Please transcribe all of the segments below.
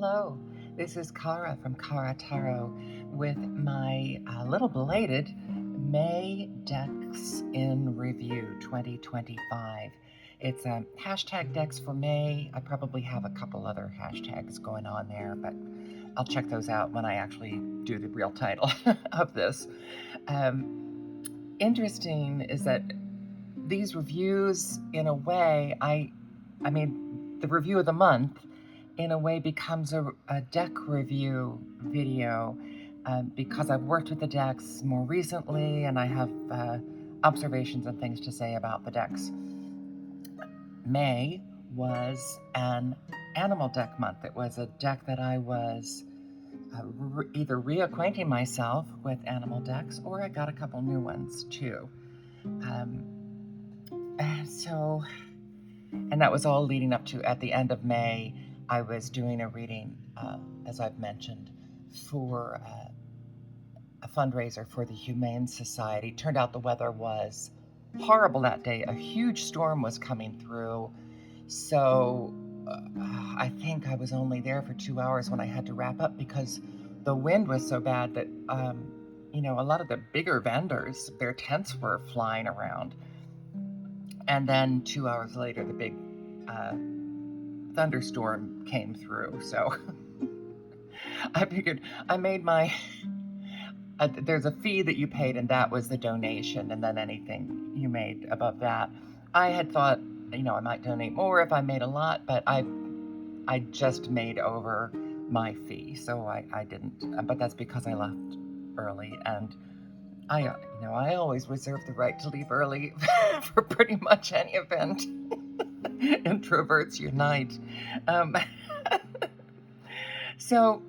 Hello, this is Cara from Cara Tarot with my little belated May Decks in Review 2025. It's hashtag Decks for May. I probably have a couple other hashtags going on there, but I'll check those out when I actually do the real title of this. Interesting is that these reviews, in a way, I mean, the review of the month, in a way, becomes a deck review video because I've worked with the decks more recently and I have observations and things to say about the decks. May was an animal deck month. It was a deck that I was either reacquainting myself with animal decks, or I got a couple new ones too. And that was all leading up to, at the end of May, I was doing a reading, as I've mentioned, for a fundraiser for the Humane Society. Turned out the weather was horrible that day. A huge storm was coming through. So I think I was only there for 2 hours when I had to wrap up because the wind was so bad that, a lot of the bigger vendors, their tents were flying around. And then 2 hours later, the big thunderstorm came through. So I figured I made my, there's a fee that you paid, and that was the donation, and then anything you made above that. I had thought, I might donate more if I made a lot, but I just made over my fee, so I didn't. But that's because I left early, and I always reserve the right to leave early for pretty much any event. Introverts unite. So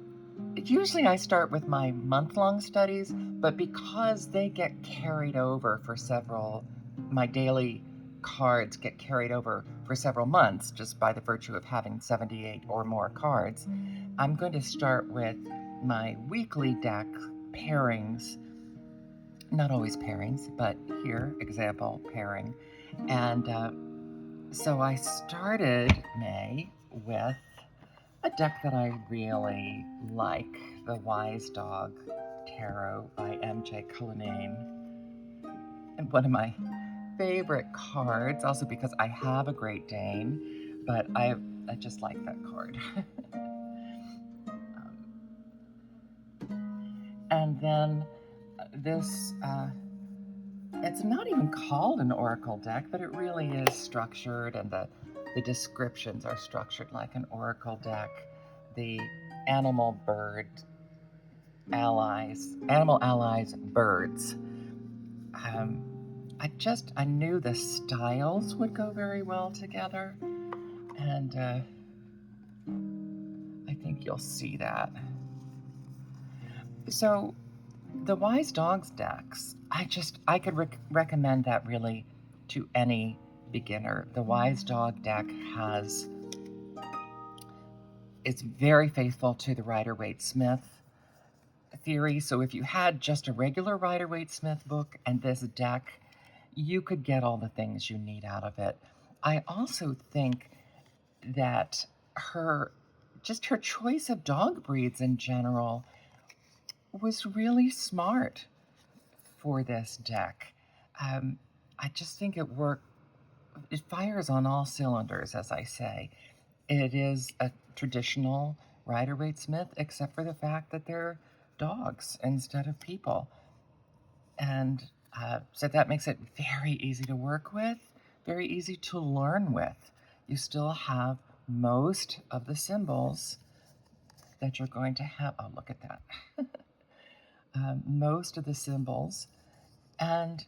usually I start with my month-long studies, but because they get carried over for my daily cards get carried over for several months just by the virtue of having 78 or more cards, I'm going to start with my weekly deck pairings. Not always pairings, but here, example, pairing. And so I started May with a deck that I really like, the Wise Dog Tarot by M.J. Cullinane. And one of my favorite cards, also because I have a Great Dane, but I just like that card. And then this, it's not even called an oracle deck, but it really is structured, and the descriptions are structured like an oracle deck. The animal allies, birds. I knew the styles would go very well together, and I think you'll see that. So the Wise Dogs decks, I could recommend that really to any beginner. The Wise Dog deck it's very faithful to the Rider-Waite-Smith theory. So if you had just a regular Rider-Waite-Smith book and this deck, you could get all the things you need out of it. I also think that her choice of dog breeds in general was really smart for this deck. I just think it fires on all cylinders, as I say. It is a traditional Rider-Waite-Smith, except for the fact that they're dogs instead of people. And so that makes it very easy to work with, very easy to learn with. You still have most of the symbols that you're going to have. Oh, look at that. Most of the symbols. And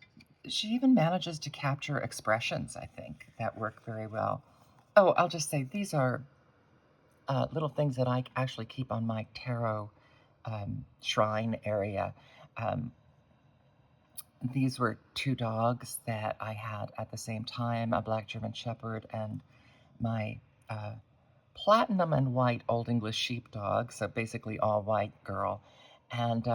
she even manages to capture expressions, I think, that work very well. Oh, I'll just say these are little things that I actually keep on my tarot shrine area. These were two dogs that I had at the same time, a black German Shepherd and my platinum and white Old English sheepdog, so basically all white girl. And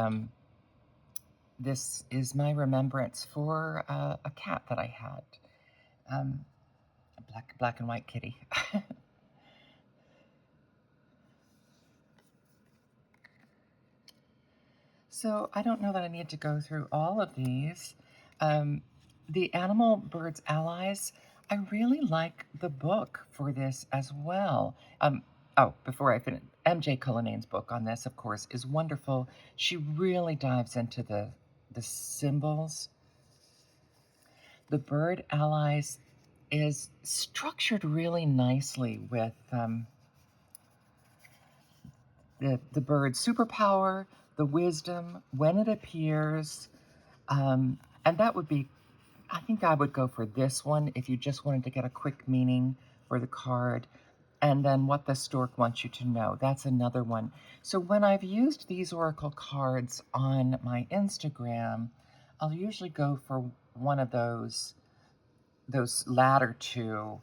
this is my remembrance for a cat that I had, a black and white kitty. So I don't know that I need to go through all of these. Um, the Animal Birds Allies, I really like the book for this as well. Oh, before I finish, MJ Cullinane's book on this, of course, is wonderful. She really dives into the symbols. The Bird Allies is structured really nicely with the bird's superpower, the wisdom, when it appears, and that would be, I think I would go for this one if you just wanted to get a quick meaning for the card. And then what the stork wants you to know. That's another one. So when I've used these oracle cards on my Instagram, I'll usually go for one of those latter two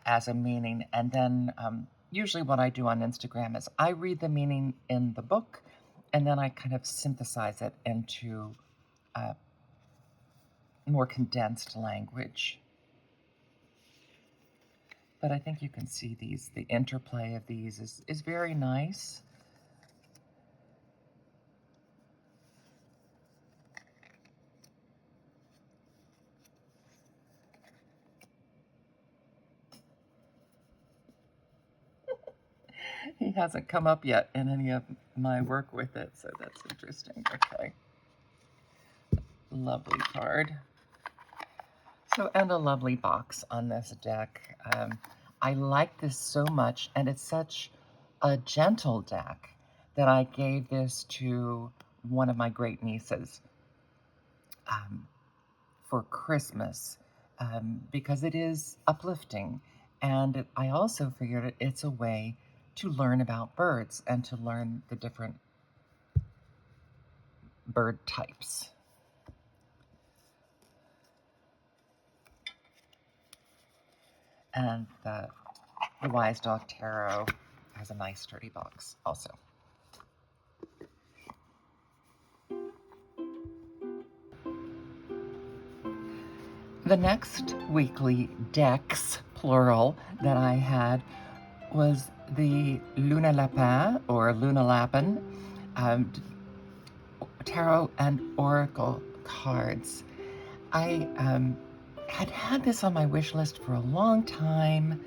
as a meaning. And then usually what I do on Instagram is I read the meaning in the book, and then I kind of synthesize it into more condensed language. But I think you can see these, the interplay of these is very nice. He hasn't come up yet in any of my work with it, so that's interesting. Okay. Lovely card. So, and a lovely box on this deck. I like this so much, and it's such a gentle deck that I gave this to one of my great nieces for Christmas because it is uplifting. And I also figured it's a way to learn about birds and to learn the different bird types. And the Wise Dog Tarot has a nice sturdy box also. The next weekly decks, plural, that I had was the LunaLapin or LunaLapin tarot and oracle cards. I had this on my wish list for a long time,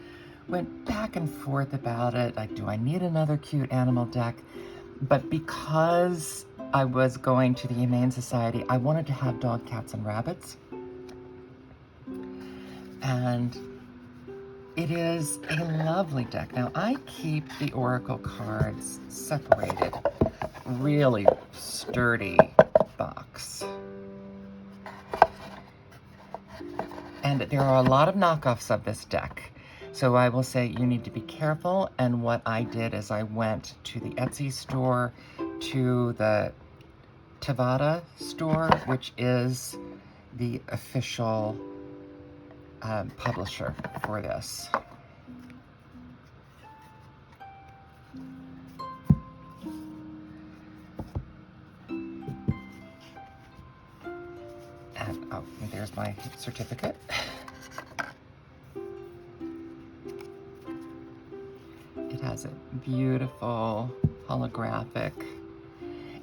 went back and forth about it, like, do I need another cute animal deck? But because I was going to the Humane Society, I wanted to have dog, cats, and rabbits. And it is a lovely deck. Now, I keep the oracle cards separated, really sturdy box. And there are a lot of knockoffs of this deck. So I will say you need to be careful. And what I did is I went to the Etsy store, to the Tazama store, which is the official publisher for this. And oh, there's my certificate. It has a beautiful holographic,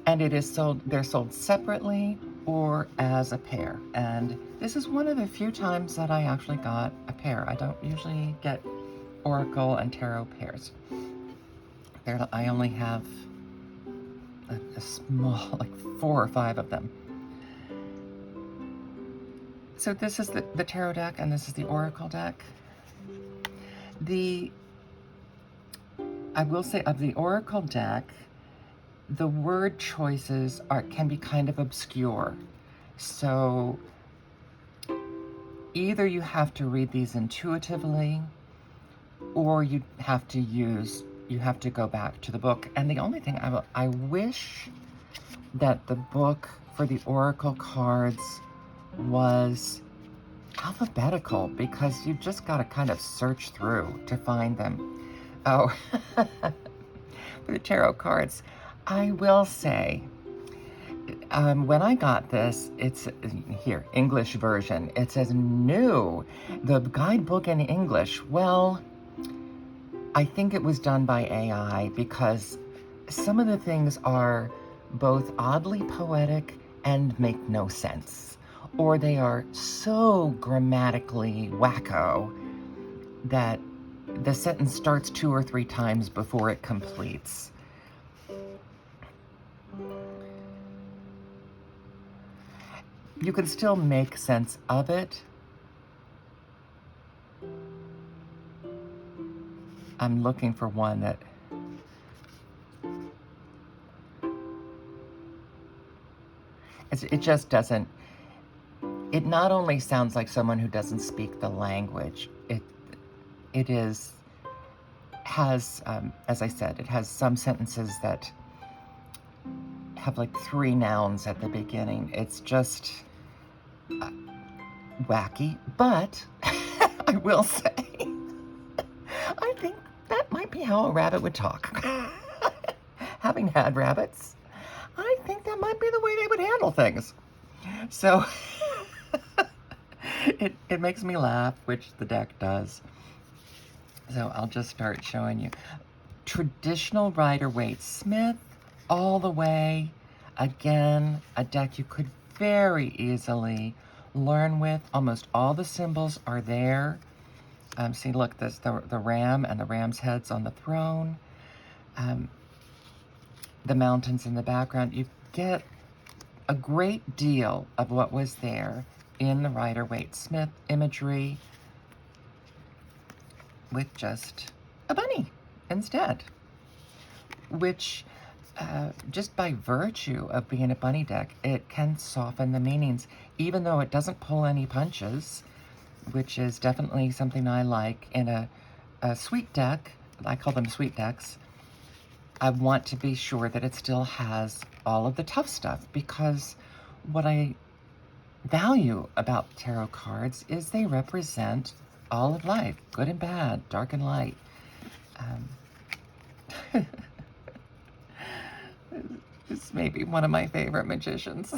and it is sold, they're sold separately or as a pair. And this is one of the few times that I actually got a pair. I don't usually get oracle and tarot pairs. I only have a small, like 4 or 5 of them. So this is the tarot deck, and this is the oracle deck. I will say of the oracle deck, the word choices can be kind of obscure. So either you have to read these intuitively, or you have to go back to the book. And the only thing I wish that the book for the oracle cards was alphabetical, because you've just got to kind of search through to find them. Oh, for the tarot cards, I will say, when I got this, it's here, English version. It says new, the guidebook in English. Well, I think it was done by AI, because some of the things are both oddly poetic and make no sense, or they are so grammatically wacko that the sentence starts 2 or 3 times before it completes. You can still make sense of it. I'm looking for one that it just doesn't. It not only sounds like someone who doesn't speak the language. It has, as I said, it has some sentences that have like 3 nouns at the beginning. It's just wacky, but I will say, I think that might be how a rabbit would talk. Having had rabbits, I think that might be the way they would handle things. So it makes me laugh, which the deck does. So I'll just start showing you. Traditional Rider-Waite Smith, all the way. Again, a deck you could very easily learn with. Almost all the symbols are there. See, look, there's the ram and the ram's heads on the throne. The mountains in the background. You get a great deal of what was there in the Rider-Waite Smith imagery with just a bunny instead, which just by virtue of being a bunny deck, it can soften the meanings, even though it doesn't pull any punches, which is definitely something I like in a sweet deck. I call them sweet decks. I want to be sure that it still has all of the tough stuff, because what I value about tarot cards is they represent all of life, good and bad, dark and light. This may be one of my favorite magicians.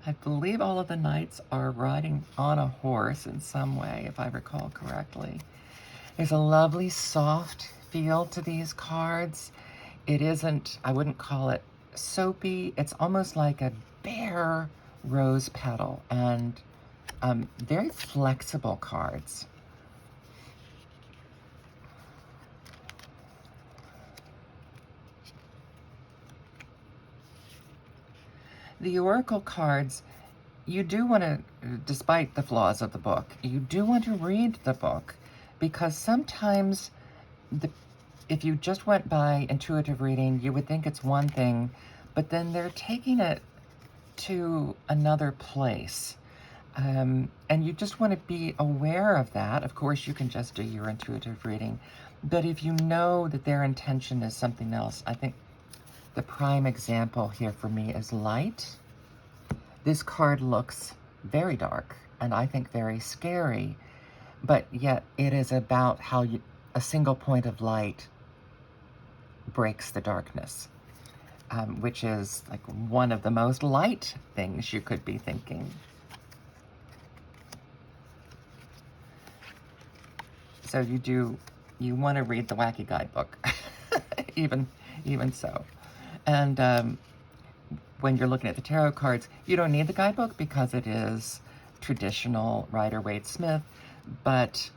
I believe all of the knights are riding on a horse in some way, if I recall correctly. There's a lovely soft feel to these cards. It isn't, I wouldn't call it soapy. It's almost like a bare rose petal, and very flexible cards. The Oracle cards, you do want to, despite the flaws of the book, you do want to read the book, because sometimes if you just went by intuitive reading, you would think it's one thing, but then they're taking it to another place. And you just want to be aware of that. Of course, you can just do your intuitive reading, but if you know that their intention is something else, I think the prime example here for me is light. This card looks very dark and I think very scary, but yet it is about how a single point of light breaks the darkness, which is like one of the most light things you could be thinking. So you want to read the wacky guidebook, even so. And when you're looking at the tarot cards, you don't need the guidebook because it is traditional Rider-Waite Smith, but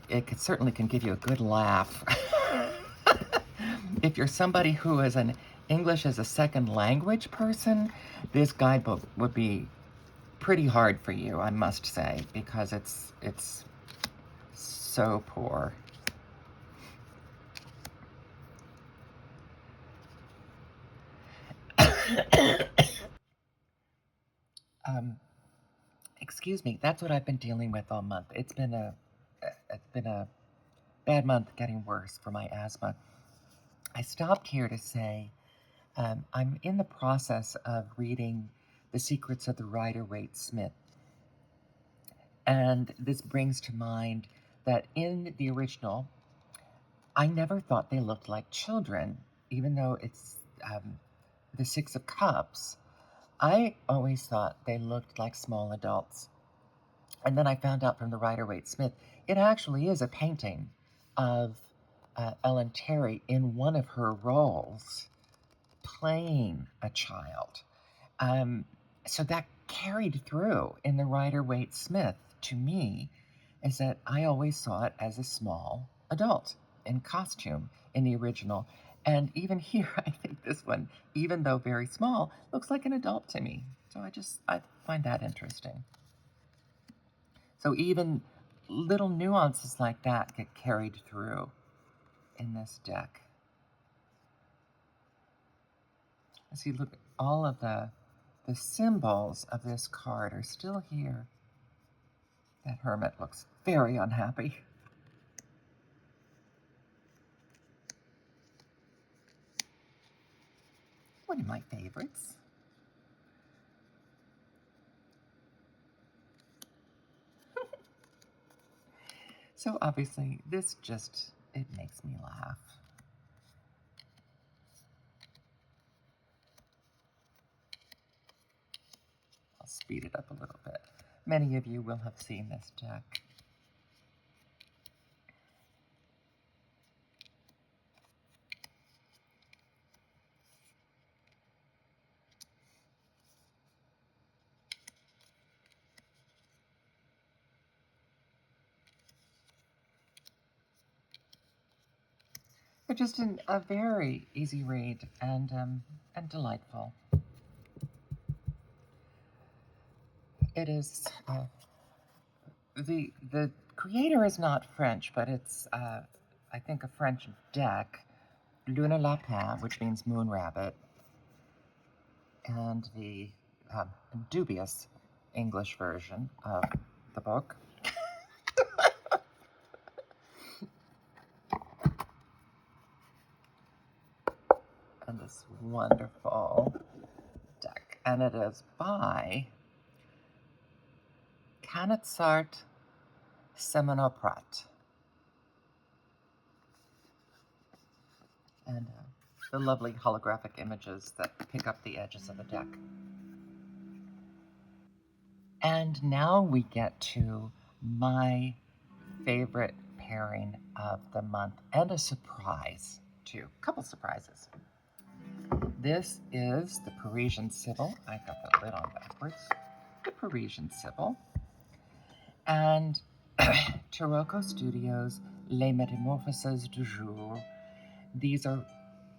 it certainly can give you a good laugh. If you're somebody who is an English as a second language person, this guidebook would be pretty hard for you, I must say, because it's so poor. Excuse me, that's what I've been dealing with all month. It's been a bad month, getting worse for my asthma. I stopped here to say I'm in the process of reading The Secrets of the Rider-Waite Smith. And this brings to mind that in the original, I never thought they looked like children, even though it's the Six of Cups. I always thought they looked like small adults. And then I found out from the Rider-Waite Smith, it actually is a painting of Ellen Terry in one of her roles, playing a child. So that carried through in the Rider-Waite Smith to me, is that I always saw it as a small adult in costume in the original. And even here, I think this one, even though very small, looks like an adult to me. So I find that interesting. So even little nuances like that get carried through in this deck. See, look, all of the symbols of this card are still here. That hermit looks very unhappy. One of my favorites. So obviously, this just, it makes me laugh. I'll speed it up a little bit. Many of you will have seen this deck. They're just a very easy read and delightful. It is the creator is not French, but it's I think a French deck, LunaLapin, which means moon rabbit, and the dubious English version of the book. And this wonderful deck. And it is by Canetsart Semonoprat. And the lovely holographic images that pick up the edges of the deck. And now we get to my favorite pairing of the month, and a surprise too. A couple surprises. This is the Parisian Sibyl. I got the lid on backwards. The Parisian Sibyl. And Taroko Studios, Les Metamorphoses du Jour. These are,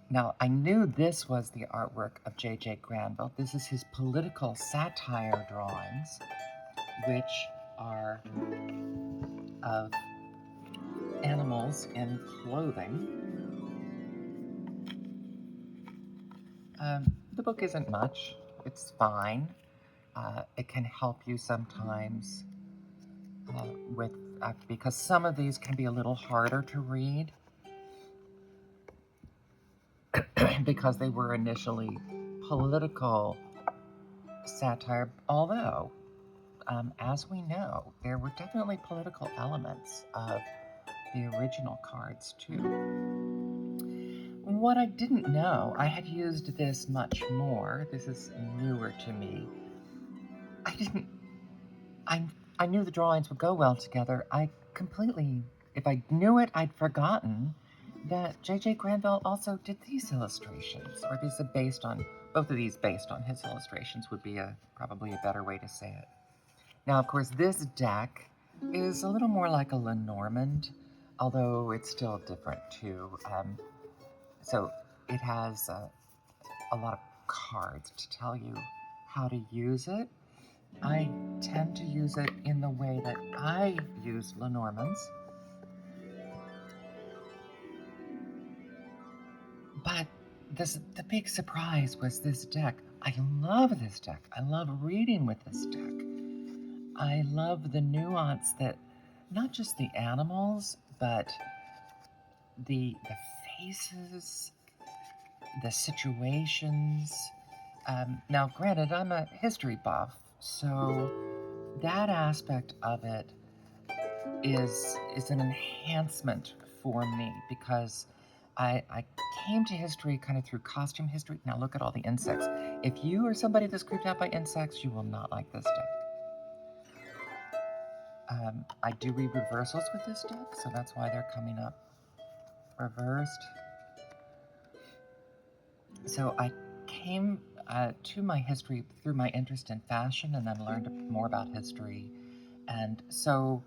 now I knew this was the artwork of J.J. Granville. This is his political satire drawings, which are of animals in clothing. The book isn't much. It's fine. It can help you sometimes with because some of these can be a little harder to read because they were initially political satire, although, as we know, there were definitely political elements of the original cards too. What I didn't know, I had used this much more. This is newer to me. I knew the drawings would go well together. I completely, if I knew it, I'd forgotten that J.J. Granville also did these illustrations, or these are based on, both of these based on his illustrations would be probably a better way to say it. Now, of course, this deck is a little more like a Lenormand, although it's still different too. So it has a lot of cards to tell you how to use it. I tend to use it in the way that I use Lenormands. But the big surprise was this deck. I love this deck. I love reading with this deck. I love the nuance that not just the animals, but the faces, the situations. Now, granted, I'm a history buff, so that aspect of it is an enhancement for me because I came to history kind of through costume history. Now look at all the insects. If you are somebody that's creeped out by insects, you will not like this deck. I do read reversals with this deck, so that's why they're coming up reversed. So I came to my history through my interest in fashion and then learned more about history. And so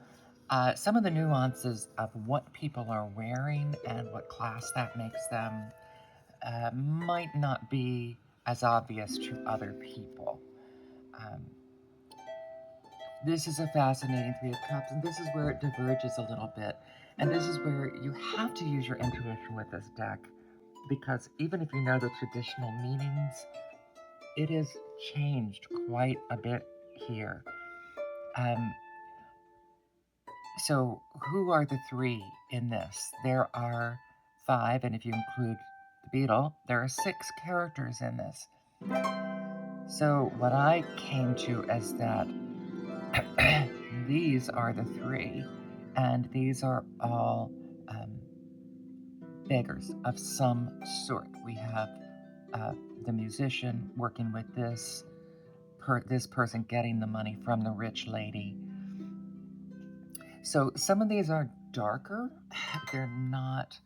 some of the nuances of what people are wearing and what class that makes them might not be as obvious to other people. Um, this is a fascinating Three of Cups, and this is where it diverges a little bit. And this is where you have to use your intuition with this deck, because even if you know the traditional meanings, it is changed quite a bit here. So who are the three in this? There are 5, and if you include the beetle, there are 6 characters in this. So what I came to is that these are the 3, and these are all beggars of some sort. We have the musician working with this person getting the money from the rich lady. So some of these are darker. They're not.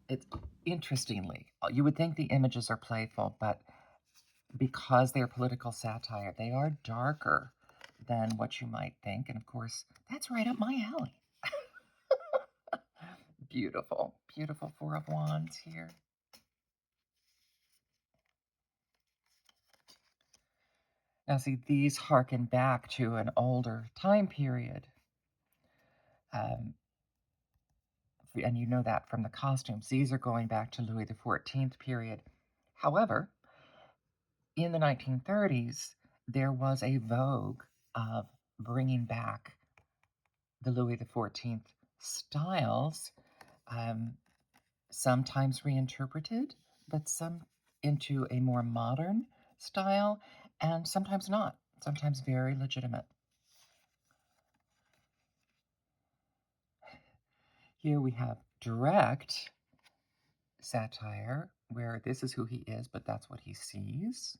It's interestingly, you would think the images are playful, but because they're political satire, they are darker than what you might think. And of course, that's right up my alley. Beautiful, beautiful 4 of Wands here. Now, see, these harken back to an older time period. And you know that from the costumes. These are going back to Louis XIV period. However, in the 1930s, there was a vogue of bringing back the Louis XIV styles, sometimes reinterpreted, but some into a more modern style, and sometimes not, sometimes very legitimate. Here we have direct satire, where this is who he is, but that's what he sees.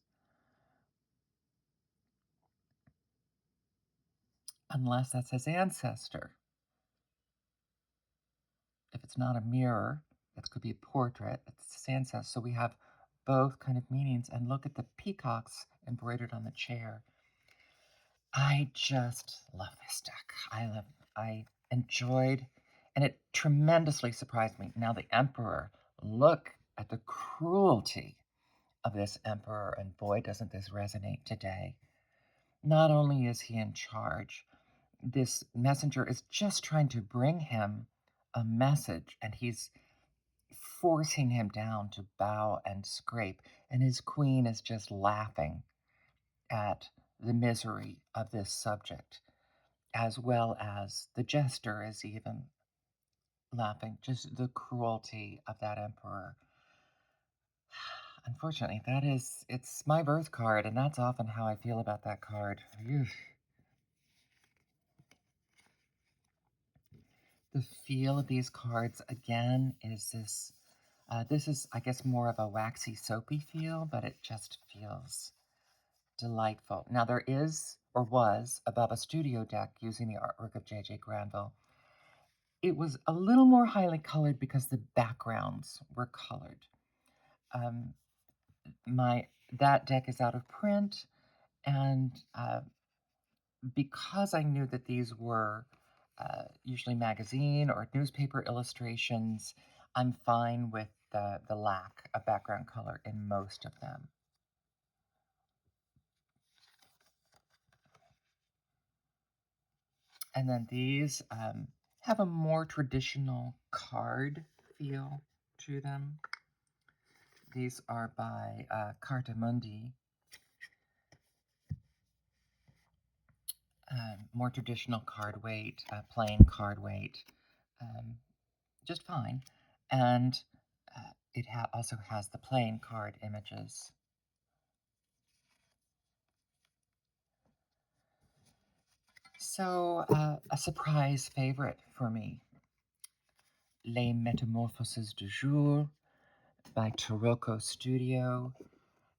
Unless that's his ancestor. If it's not a mirror, it could be a portrait, it's his ancestor. So we have both kind of meanings. And look at the peacocks embroidered on the chair. I just love this deck. I enjoyed, and it tremendously surprised me. Now the Emperor, look at the cruelty of this Emperor, and boy, doesn't this resonate today. Not only is he in charge, this messenger is just trying to bring him a message, and he's forcing him down to bow and scrape, and his queen is just laughing at the misery of this subject, as well as the jester is even laughing, just the cruelty of that emperor. Unfortunately, it's my birth card, and that's often how I feel about that card. Phew. The feel of these cards, again, is this is, I guess, more of a waxy, soapy feel, but it just feels delightful. Now, there is, or was, above a studio deck using the artwork of J.J. Granville. It was a little more highly colored because the backgrounds were colored. Um, that deck is out of print, and because I knew that these were usually magazine or newspaper illustrations, I'm fine with the lack of background color in most of them. And then these have a more traditional card feel to them. These are by Carta Mundi. More traditional card weight, plain card weight, just fine. And it also has the playing card images. So, a surprise favorite for me, Les Metamorphoses de Jour by Taroko Studio.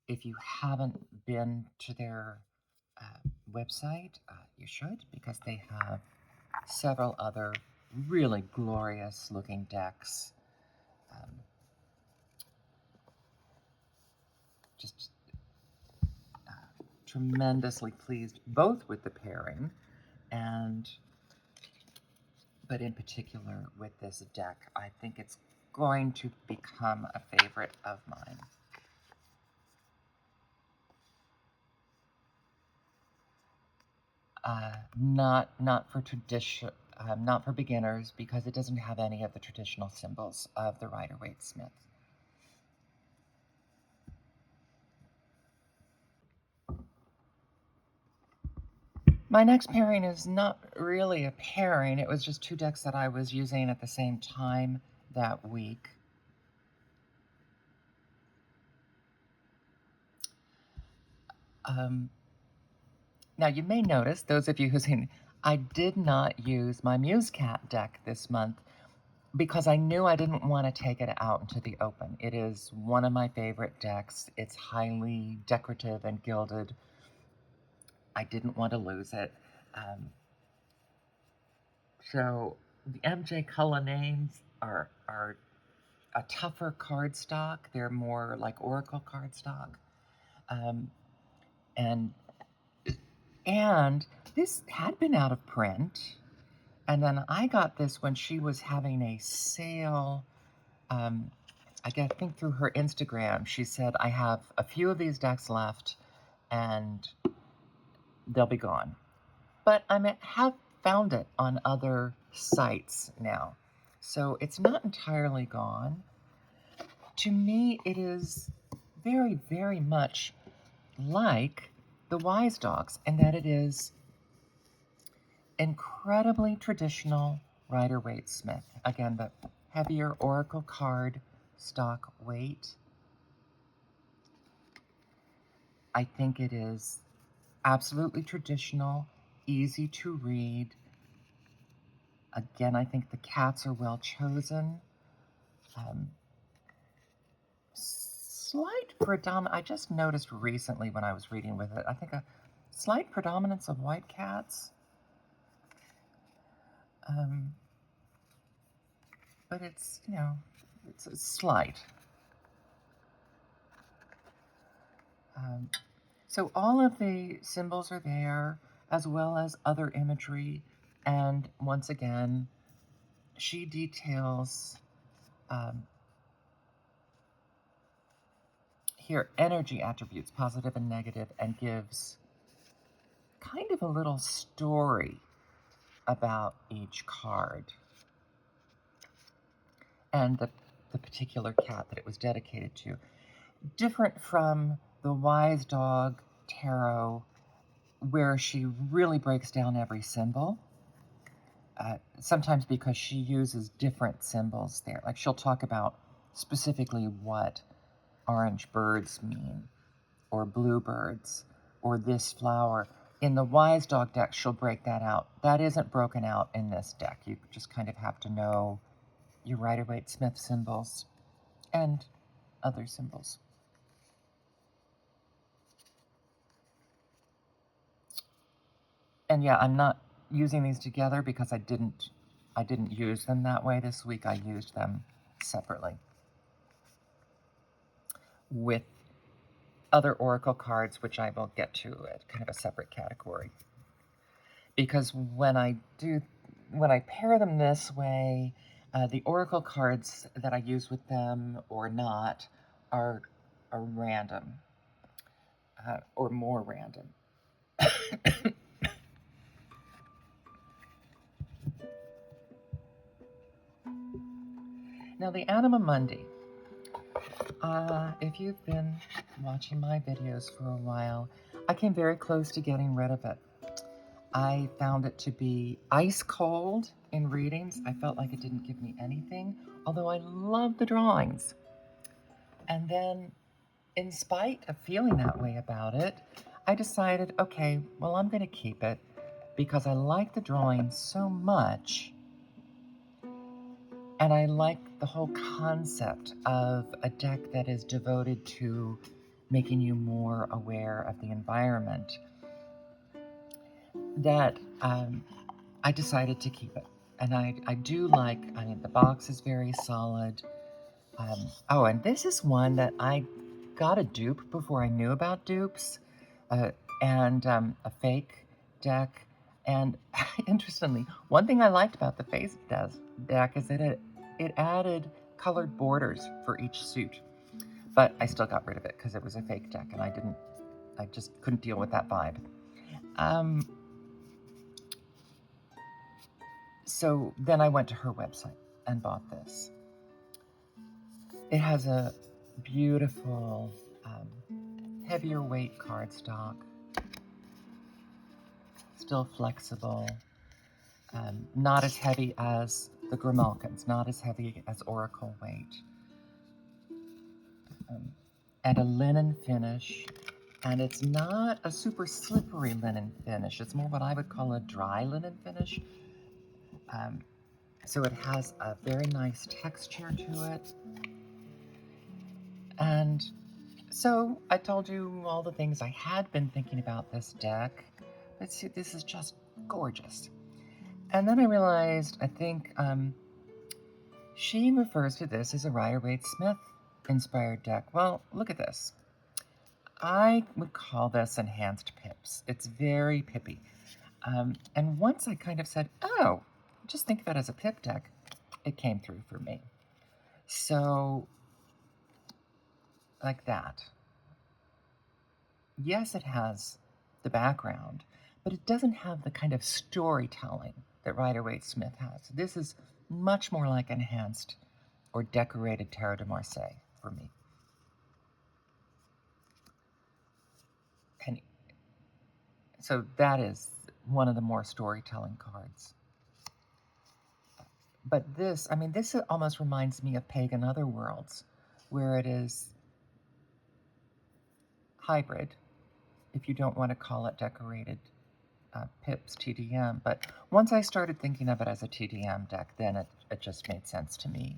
If you haven't been to their website, you should, because they have several other really glorious looking decks. Just tremendously pleased both with the pairing but in particular with this deck. I think it's going to become a favorite of mine. Not for tradition, not for beginners, because it doesn't have any of the traditional symbols of the Rider-Waite-Smith. My next pairing is not really a pairing. It was just two decks that I was using at the same time that week. Now you may notice, those of you who've seen, I did not use my Musecat deck this month because I knew I didn't want to take it out into the open. It is one of my favorite decks. It's highly decorative and gilded. I didn't want to lose it. So the MJ Cullen names are a tougher cardstock. They're more like Oracle cardstock. And this had been out of print. And then I got this when she was having a sale. I think through her Instagram, she said, I have a few of these decks left and they'll be gone. But I have found it on other sites now. So it's not entirely gone. To me, it is very, very much like the Wise Dogs in that it is incredibly traditional Rider-Waite-Smith. Again, the heavier Oracle card stock weight. I think it is absolutely traditional, easy to read. Again, I think the cats are well chosen. Slight predominance, I just noticed recently when I was reading with it, I think a slight predominance of white cats. But it's, it's slight. So all of the symbols are there, as well as other imagery. And once again, she details here energy attributes, positive and negative, and gives kind of a little story about each card and the particular cat that it was dedicated to. Different from the Wise Dog Tarot, where she really breaks down every symbol. Sometimes because she uses different symbols there. Like she'll talk about specifically what orange birds mean, or bluebirds, or this flower. In the Wise Dog deck, she'll break that out. That isn't broken out in this deck. You just kind of have to know your Rider-Waite-Smith symbols and other symbols. And yeah, I'm not using these together because I didn't use them that way this week. I used them separately with other Oracle cards, which I will get to at kind of a separate category. Because when I pair them this way, the Oracle cards that I use with them or not are random, or more random. Now the Anima Mundi. If you've been watching my videos for a while, I came very close to getting rid of it. I found it to be ice cold in readings. I felt like it didn't give me anything, although I love the drawings. And then, in spite of feeling that way about it, I decided, okay, well, I'm going to keep it because I like the drawings so much. And I like the whole concept of a deck that is devoted to making you more aware of the environment. That I I decided to keep it. And I do like, I mean, the box is very solid. Oh, and this is one that I got a dupe before I knew about dupes, and a fake deck. And interestingly, one thing I liked about the face deck is that it added colored borders for each suit. But I still got rid of it because it was a fake deck, and I just couldn't deal with that vibe. So then I went to her website and bought this. It has a beautiful, heavier weight cardstock, still flexible, not as heavy as the Grimalkins, not as heavy as Oracle weight, and a linen finish. And it's not a super slippery linen finish. It's more what I would call a dry linen finish. So it has a very nice texture to it. And so I told you all the things I had been thinking about this deck. Let's see, this is just gorgeous. And then I realized, I think she refers to this as a Rider-Waite-Smith inspired deck. Well, look at this. I would call this enhanced pips. It's very pippy. And once I kind of said, oh, just think of it as a pip deck, it came through for me. So, like that. Yes, it has the background, but it doesn't have the kind of storytelling that Rider-Waite-Smith has. This is much more like enhanced or decorated Terra de Marseille for me. And so that is one of the more storytelling cards. But this, I mean, this almost reminds me of Pagan Otherworlds, where it is hybrid, if you don't want to call it decorated pips TDM. But once I started thinking of it as a TDM deck, then it just made sense to me,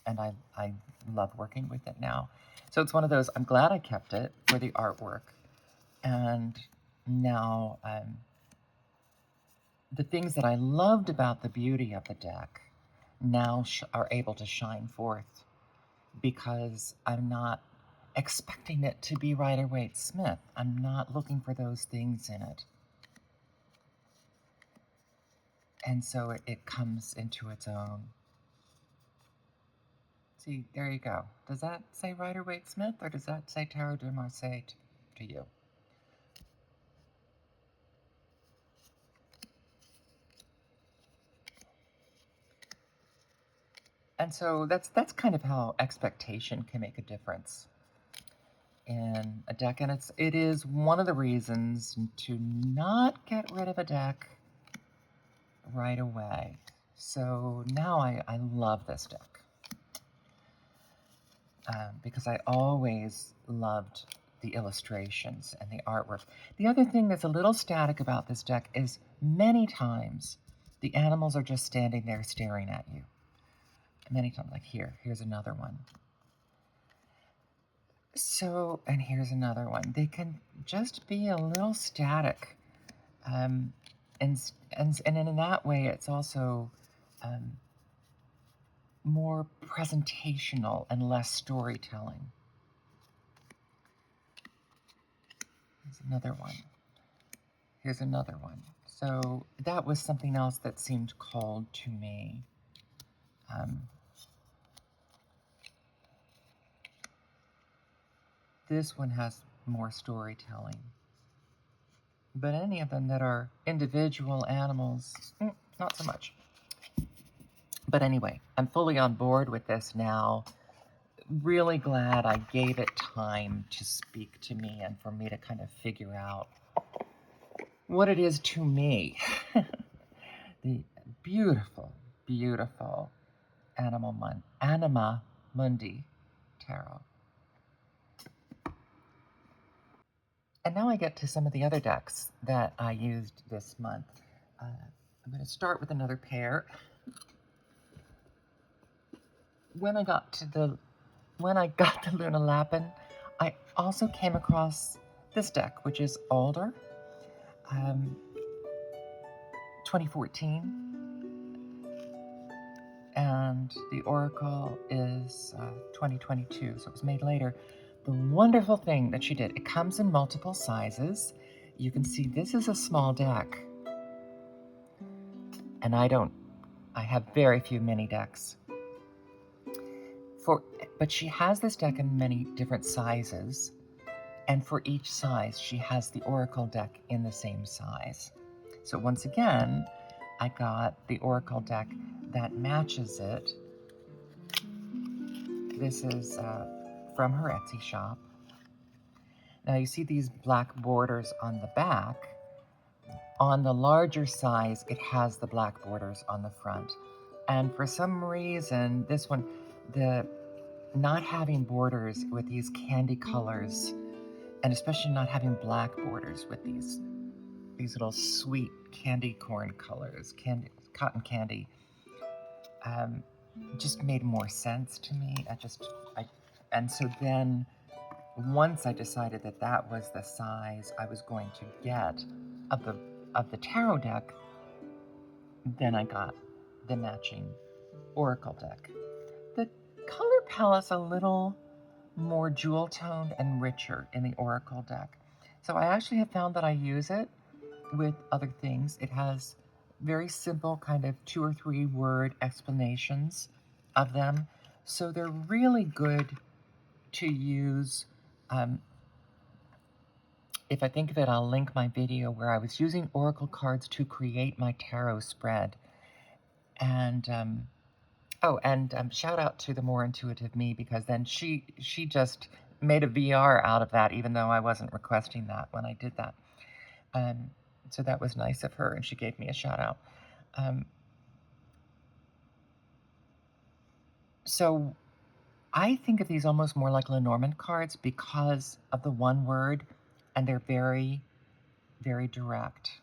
and I love working with it now. So it's one of those, I'm glad I kept it for the artwork, and now the things that I loved about the beauty of the deck now are able to shine forth, because I'm not expecting it to be Rider-Waite-Smith. I'm not looking for those things in it. And so it comes into its own. See, there you go. Does that say Rider-Waite-Smith, or does that say Terra de Marseille to you? And so that's kind of how expectation can make a difference in a deck. And it is one of the reasons to not get rid of a deck right away. So now I love this deck, because I always loved the illustrations and the artwork. The other thing that's a little static about this deck is many times the animals are just standing there staring at you. Many times, like here's another one. So, and here's another one. They can just be a little static. And in that way, it's also more presentational and less storytelling. Here's another one. Here's another one. So that was something else that seemed called to me. This one has more storytelling. But any of them that are individual animals, not so much. But anyway, I'm fully on board with this now. Really glad I gave it time to speak to me and for me to kind of figure out what it is to me. The beautiful, beautiful Anima Mundi tarot. And now I get to some of the other decks that I used this month. I'm going to start with another pair. When I got the LunaLapin, I also came across this deck, which is older, 2014. And the Oracle is 2022, so it was made later. The wonderful thing that she did, it comes in multiple sizes. You can see this is a small deck. And I have very few mini decks. But she has this deck in many different sizes. And for each size, she has the Oracle deck in the same size. So once again, I got the Oracle deck that matches it. This is from her Etsy shop. Now you see these black borders on the back. On the larger size, it has the black borders on the front. And for some reason, this one, the not having borders with these candy colors, and especially not having black borders with these little sweet candy corn colors, cotton candy, just made more sense to me. And so then once I decided that that was the size I was going to get of the tarot deck, then I got the matching Oracle deck. The color palette's a little more jewel toned and richer in the Oracle deck. So I actually have found that I use it with other things. It has very simple kind of 2 or 3 word explanations of them. So they're really good to use. If I think of it, I'll link my video where I was using Oracle cards to create my tarot spread. And shout out to the more intuitive me, because then she just made a VR out of that, even though I wasn't requesting that when I did that. So that was nice of her, and she gave me a shout out. So I think of these almost more like Lenormand cards because of the one word, and they're very, very direct.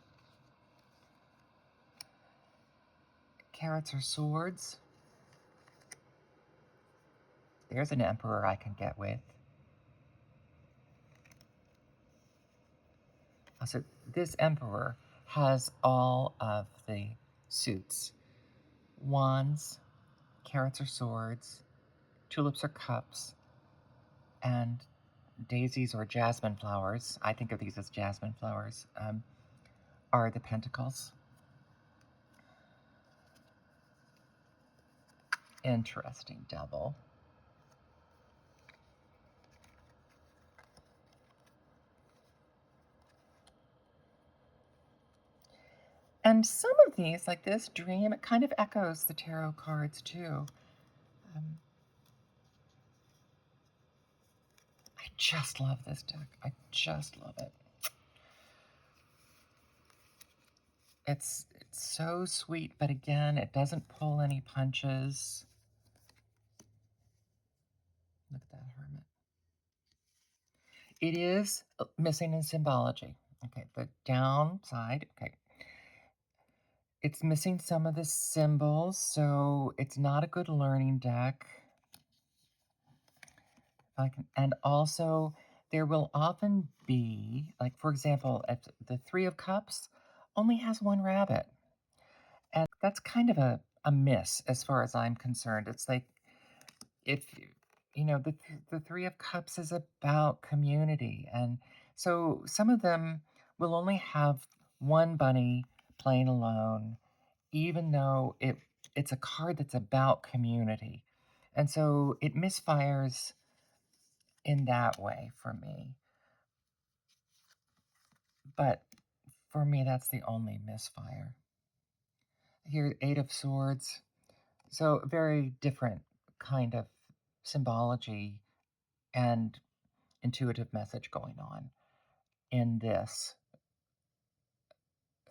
Carrots or swords. There's an emperor I can get with. So this emperor has all of the suits. Wands, carrots or swords, tulips or cups, and daisies or jasmine flowers, I think of these as jasmine flowers, are the pentacles. Interesting devil. And some of these, like this dream, it kind of echoes the tarot cards too. I just love this deck. I just love it. It's so sweet, but again, it doesn't pull any punches. Look at that hermit. It is missing in symbology. Okay, the downside, okay. It's missing some of the symbols, so it's not a good learning deck. And also, there will often be, like, for example, if the Three of Cups only has one rabbit. And that's kind of a miss as far as I'm concerned. It's like, if, the Three of Cups is about community. And so some of them will only have one bunny playing alone, even though it's a card that's about community. And so it misfires in that way for me. But for me, that's the only misfire. Here, Eight of Swords. So very different kind of symbology and intuitive message going on in this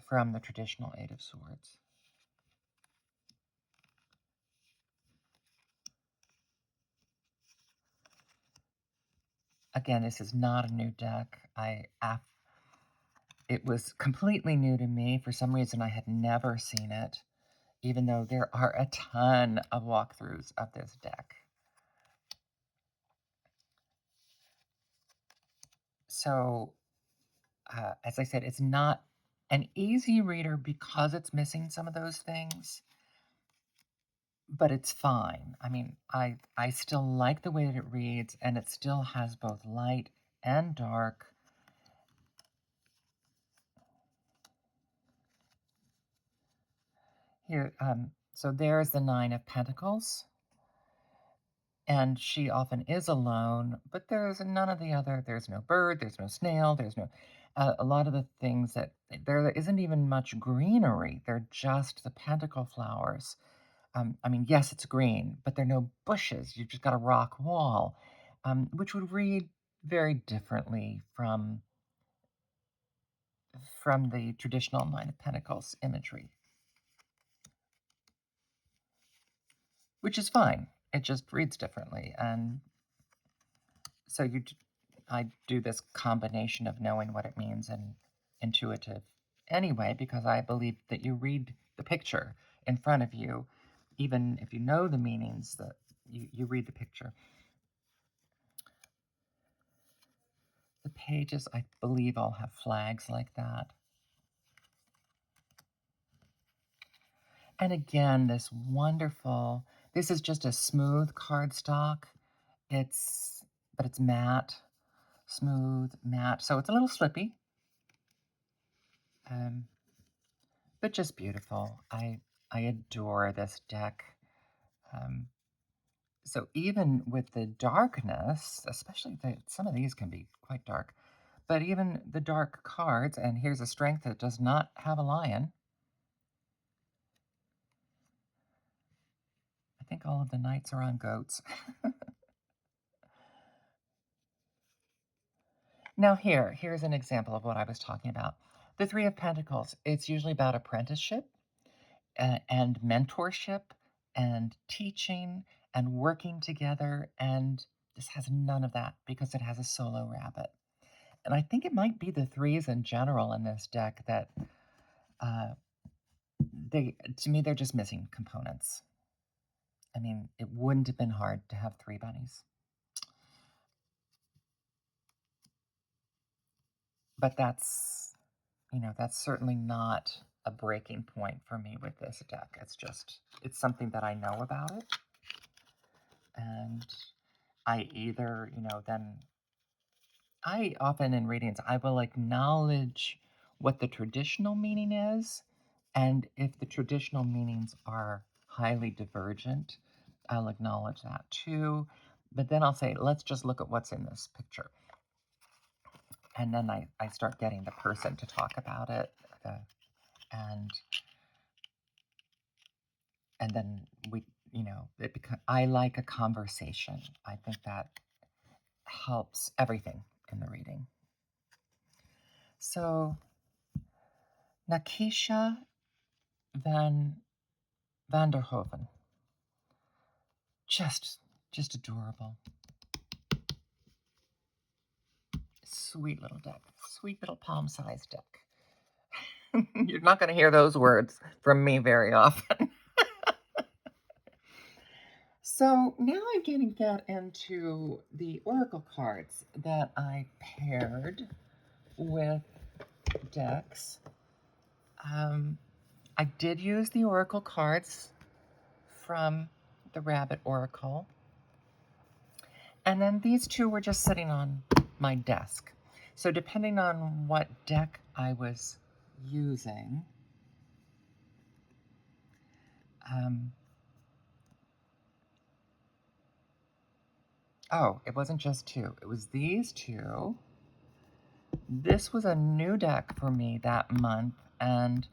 from the traditional Eight of Swords. Again, this is not a new deck. It was completely new to me. For some reason, I had never seen it, even though there are a ton of walkthroughs of this deck. So, as I said, it's not an easy reader because it's missing some of those things, but it's fine. I mean, I still like the way that it reads, and it still has both light and dark. Here, so there's the Nine of Pentacles, and she often is alone, but there's none of the other. There's no bird, there's no snail, there's no a lot of the things that there isn't even much greenery. They're just the pentacle flowers. I mean, yes, it's green, but there are no bushes. You've just got a rock wall, which would read very differently from the traditional Nine of Pentacles imagery, which is fine. It just reads differently, and so I do this combination of knowing what it means and intuitive anyway, because I believe that you read the picture in front of you, even if you know the meanings, that you read the picture. The pages, I believe, all have flags like that. And again, this is just a smooth cardstock. But it's matte, smooth, matte. So it's a little slippy, but just beautiful. I adore this deck. So even with the darkness, especially some of these can be quite dark, but even the dark cards, and here's a strength that does not have a lion. I think all of the knights are on goats. Now here's an example of what I was talking about. The Three of Pentacles, it's usually about apprenticeship and mentorship and teaching and working together, and this has none of that because it has a solo rabbit. And I think it might be the threes in general in this deck that to me, they're just missing components. I mean, it wouldn't have been hard to have three bunnies. But that's certainly not a breaking point for me with this deck. It's something that I know about it. And I either, then I often in readings, I will acknowledge what the traditional meaning is. And if the traditional meanings are highly divergent, I'll acknowledge that too. But then I'll say, let's just look at what's in this picture. And then I start getting the person to talk about it. And then I like a conversation. I think that helps everything in the reading. So Nakisha van der Hoven, just adorable. Sweet little deck, sweet little palm-sized deck. You're not going to hear those words from me very often. So now I'm going to get into the oracle cards that I paired with decks. I did use the oracle cards from the Rabbit Oracle. And then these two were just sitting on my desk. So depending on what deck I was using, it wasn't just two. It was these two. This was a new deck for me that month, and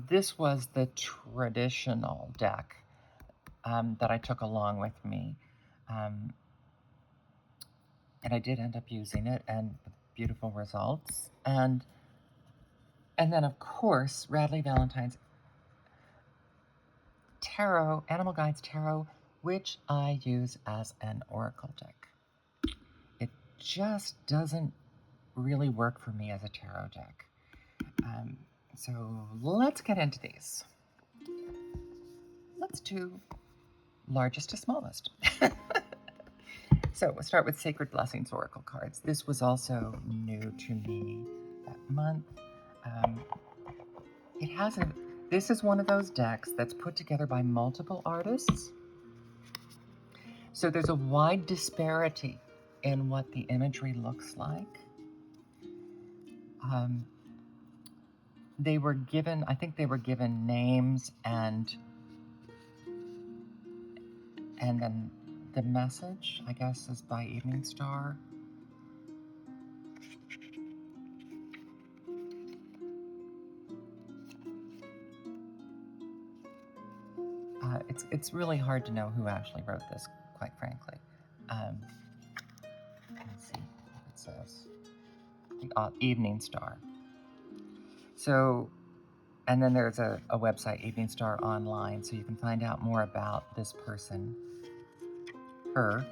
this was the traditional deck that I took along with me. And I did end up using it, and beautiful results. And then, of course, Radley Valentine's Tarot, Animal Guides Tarot, which I use as an oracle deck. It just doesn't really work for me as a tarot deck. So let's get into these. Let's do largest to smallest. So we'll start with Sacred Blessings Oracle cards. This was also new to me that month. Um, it has a. This is one of those decks that's put together by multiple artists. So there's a wide disparity in what the imagery looks like. They were given, I think they were given names and then the message, I guess, is by Evening Star. It's really hard to know who actually wrote this, quite frankly. Let's see if it says the Evening Star. So, and then there's a website, Evening Star Online, so you can find out more about this person. Her,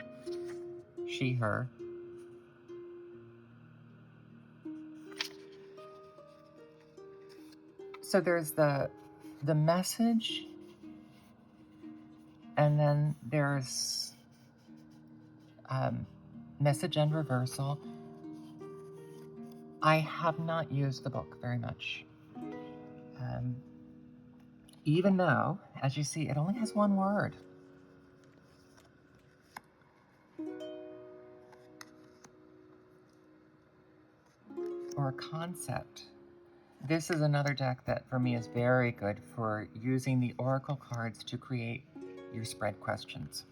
she, her. So there's the message, and then there's message and reversal. I have not used the book very much. Even though, as you see, it only has one word. Or a concept. This is another deck that for me is very good for using the oracle cards to create your spread questions.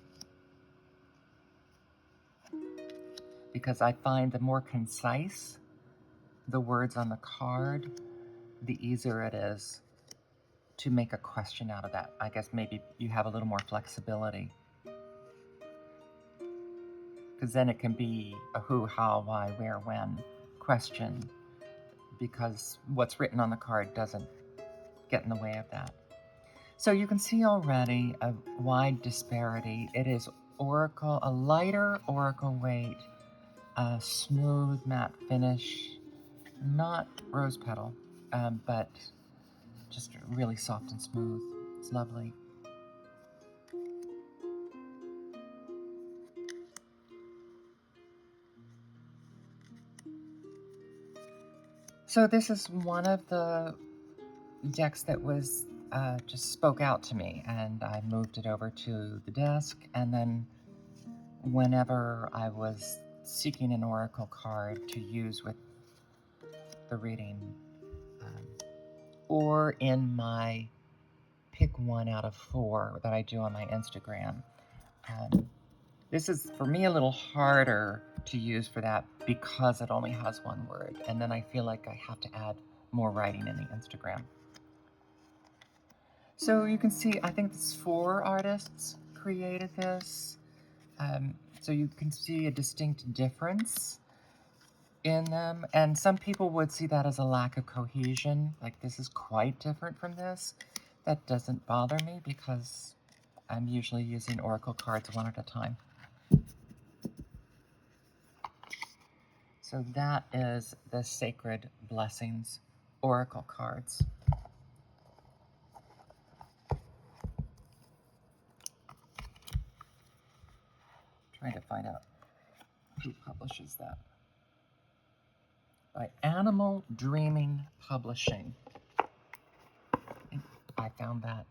Because I find the more concise the words on the card, the easier it is to make a question out of that. I guess maybe you have a little more flexibility. Because then it can be a who, how, why, where, when question, because what's written on the card doesn't get in the way of that. So you can see already a wide disparity. It is oracle, a lighter oracle weight, a smooth matte finish, not rose petal, but just really soft and smooth. It's lovely. So this is one of the decks that was just spoke out to me, and I moved it over to the desk, and then whenever I was seeking an oracle card to use with the reading, or in my pick one out of 4 that I do on my Instagram. This is, for me, a little harder to use for that because it only has one word, and then I feel like I have to add more writing in the Instagram. So you can see, I think it's 4 artists created this. So you can see a distinct difference in them, and some people would see that as a lack of cohesion, like this is quite different from this. That doesn't bother me because I'm usually using oracle cards one at a time. So that is the Sacred Blessings oracle cards. Trying to find out who publishes that. By Animal Dreaming Publishing. I found that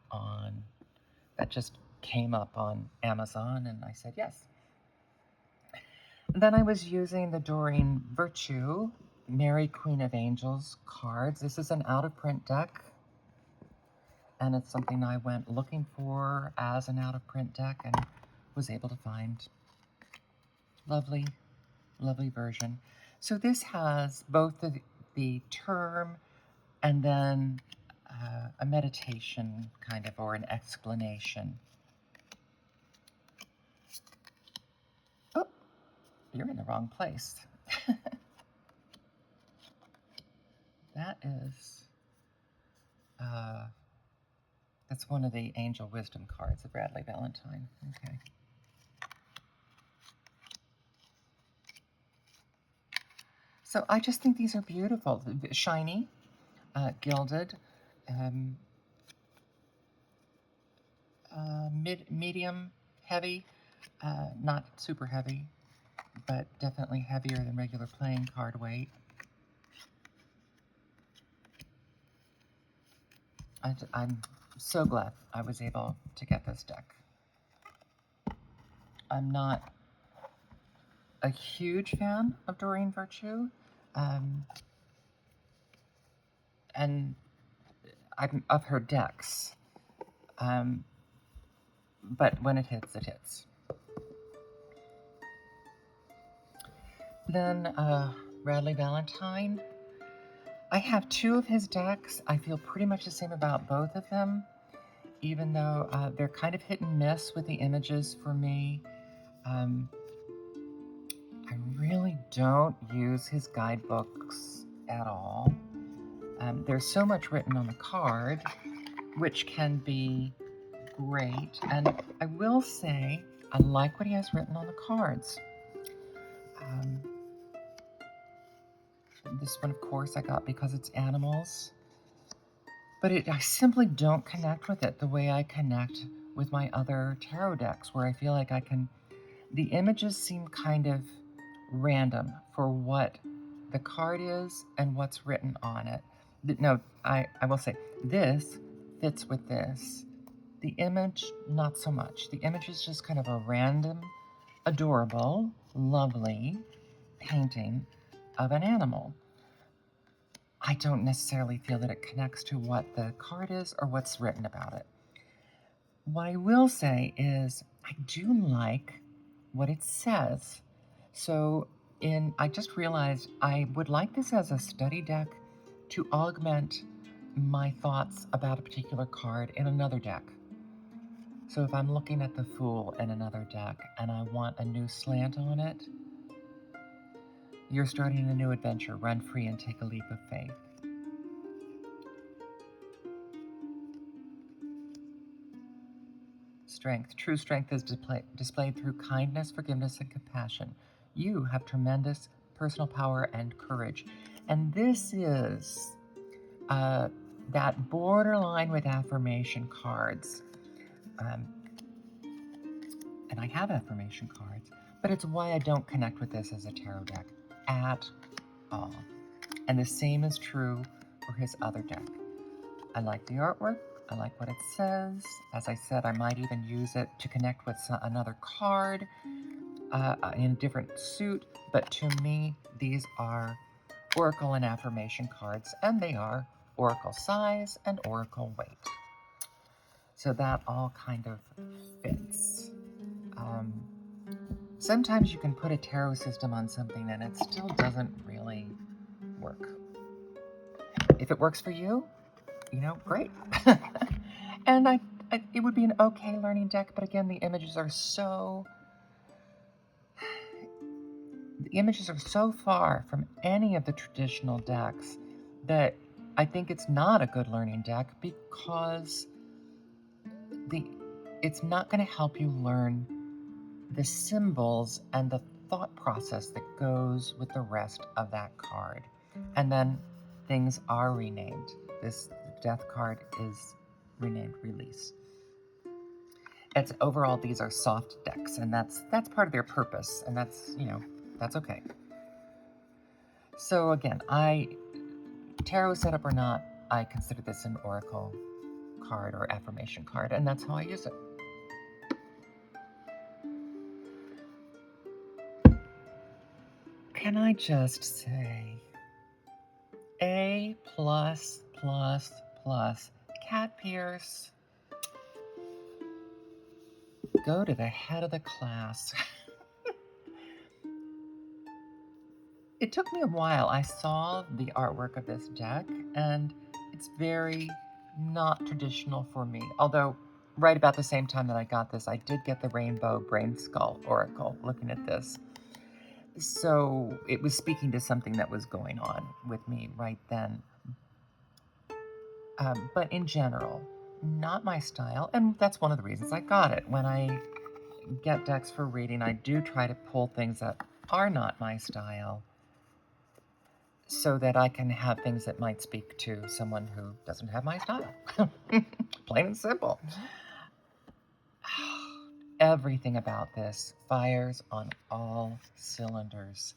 that just came up on Amazon, and I said yes. And then I was using the Doreen Virtue Mary Queen of Angels cards. This is an out-of-print deck, and it's something I went looking for as an out-of-print deck and was able to find. Lovely, lovely version. So this has both the term and then a meditation kind of, or an explanation. Oh, you're in the wrong place. That is, that's one of the Angel Wisdom cards of Bradley Valentine. Okay. So I just think these are beautiful. Shiny, gilded, medium heavy, not super heavy, but definitely heavier than regular playing card weight. I'm so glad I was able to get this deck. I'm not a huge fan of Doreen Virtue, and I'm of her decks. But when it hits, it hits. Then Radley Valentine. I have 2 of his decks. I feel pretty much the same about both of them, even though they're kind of hit and miss with the images for me. I really don't use his guidebooks at all. There's so much written on the card, which can be great. And I will say, I like what he has written on the cards. This one, of course, I got because it's animals. But I simply don't connect with it the way I connect with my other tarot decks, where I feel like the images seem kind of random for what the card is and what's written on it. No, I will say, this fits with this. The image, not so much. The image is just kind of a random, adorable, lovely painting of an animal. I don't necessarily feel that it connects to what the card is or what's written about it. What I will say is I do like what it says. So I just realized I would like this as a study deck to augment my thoughts about a particular card in another deck. So if I'm looking at the Fool in another deck and I want a new slant on it, you're starting a new adventure. Run free and take a leap of faith. Strength. True strength is displayed through kindness, forgiveness, and compassion. You have tremendous personal power and courage. And this is that borderline with affirmation cards. And I have affirmation cards, but it's why I don't connect with this as a tarot deck at all. And the same is true for his other deck. I like the artwork. I like what it says. As I said, I might even use it to connect with another card in a different suit. But to me, these are oracle and affirmation cards, and they are oracle size and oracle weight. So that all kind of fits. Sometimes you can put a tarot system on something and it still doesn't really work. If it works for you, great. And it would be an okay learning deck, but again, the images are so far from any of the traditional decks that I think it's not a good learning deck because it's not going to help you learn the symbols and the thought process that goes with the rest of that card. And then things are renamed. This death card is renamed Release. It's overall, these are soft decks, and that's part of their purpose, and that's okay. So again, tarot setup or not, I consider this an oracle card or affirmation card, and that's how I use it. Can I just say A+++, Cat Pierce, go to the head of the class. It took me a while. I saw the artwork of this deck, and it's very not traditional for me. Although, right about the same time that I got this, I did get the Rainbow Brain Skull Oracle looking at this. So it was speaking to something that was going on with me right then. But in general, not my style, and that's one of the reasons I got it. When I get decks for reading, I do try to pull things that are not my style so that I can have things that might speak to someone who doesn't have my style. Plain and simple. Everything about this fires on all cylinders.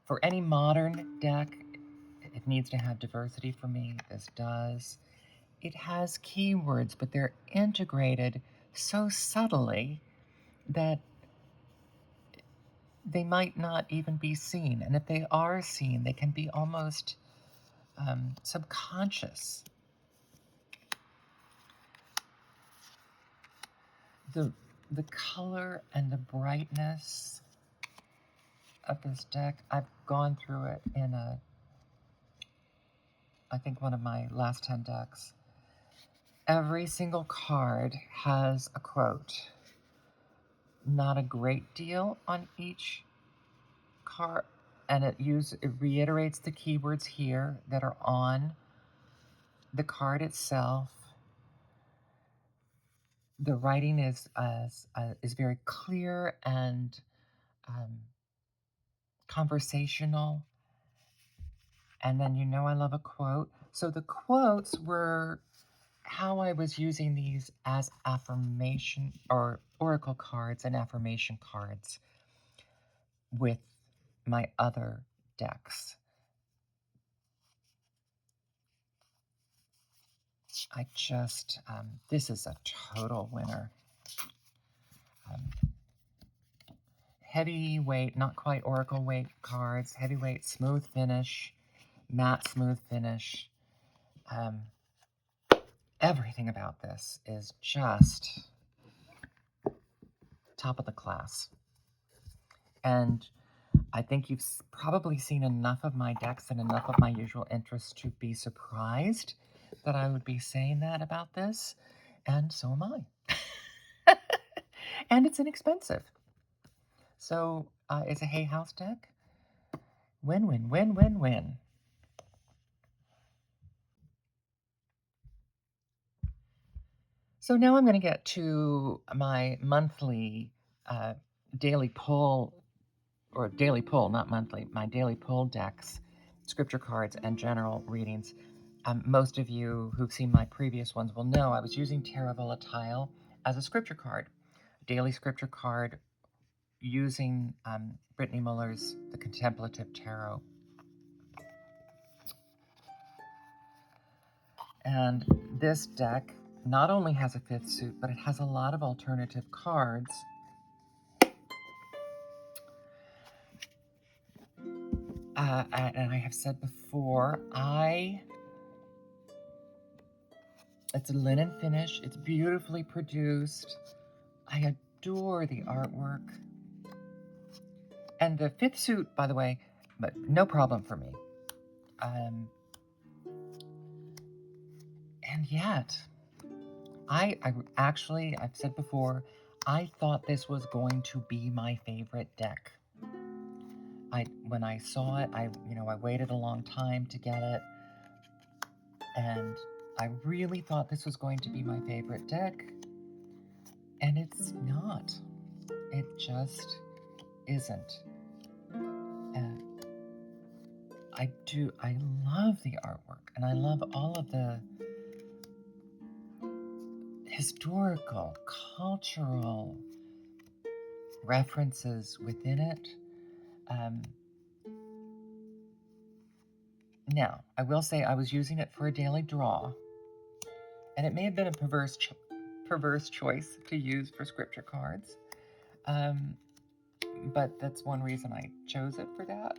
For any modern deck, if deck needs to have diversity for me. This does. It has keywords, but they're integrated so subtly that they might not even be seen. And if they are seen, they can be almost subconscious. The color and the brightness of this deck, I've gone through it in I think one of my last 10 decks. Every single card has a quote. Not a great deal on each card, and it reiterates the keywords here that are on the card itself. The writing is very clear and conversational. And then I love a quote. So the quotes were how I was using these as affirmation or oracle cards and affirmation cards with my other decks. This is a total winner. Heavyweight, not quite oracle weight cards, heavyweight, smooth finish, matte smooth finish. Everything about this is just top of the class. And I think you've probably seen enough of my decks and enough of my usual interests to be surprised that I would be saying that about this. And so am I. And it's inexpensive. So it's a Hay House deck. Win, win, win, win, win. So now I'm going to get to my monthly daily pull, or daily pull, not monthly, my daily pull decks, scripture cards, and general readings. Most of you who've seen my previous ones will know I was using Terra Volatile as a scripture card, daily scripture card, using Brittany Muller's The Contemplative Tarot. And this deck not only has a fifth suit, but it has a lot of alternative cards. And I have said before, it's a linen finish. It's beautifully produced. I adore the artwork. And the fifth suit, by the way, but no problem for me. And yet, I've said before, I thought this was going to be my favorite deck. When I saw it, I waited a long time to get it, and I really thought this was going to be my favorite deck, and it's not. It just isn't. I love the artwork, and I love all of the historical, cultural references within it. Now, I will say I was using it for a daily draw, and it may have been a perverse choice to use for scripture cards, but that's one reason I chose it for that.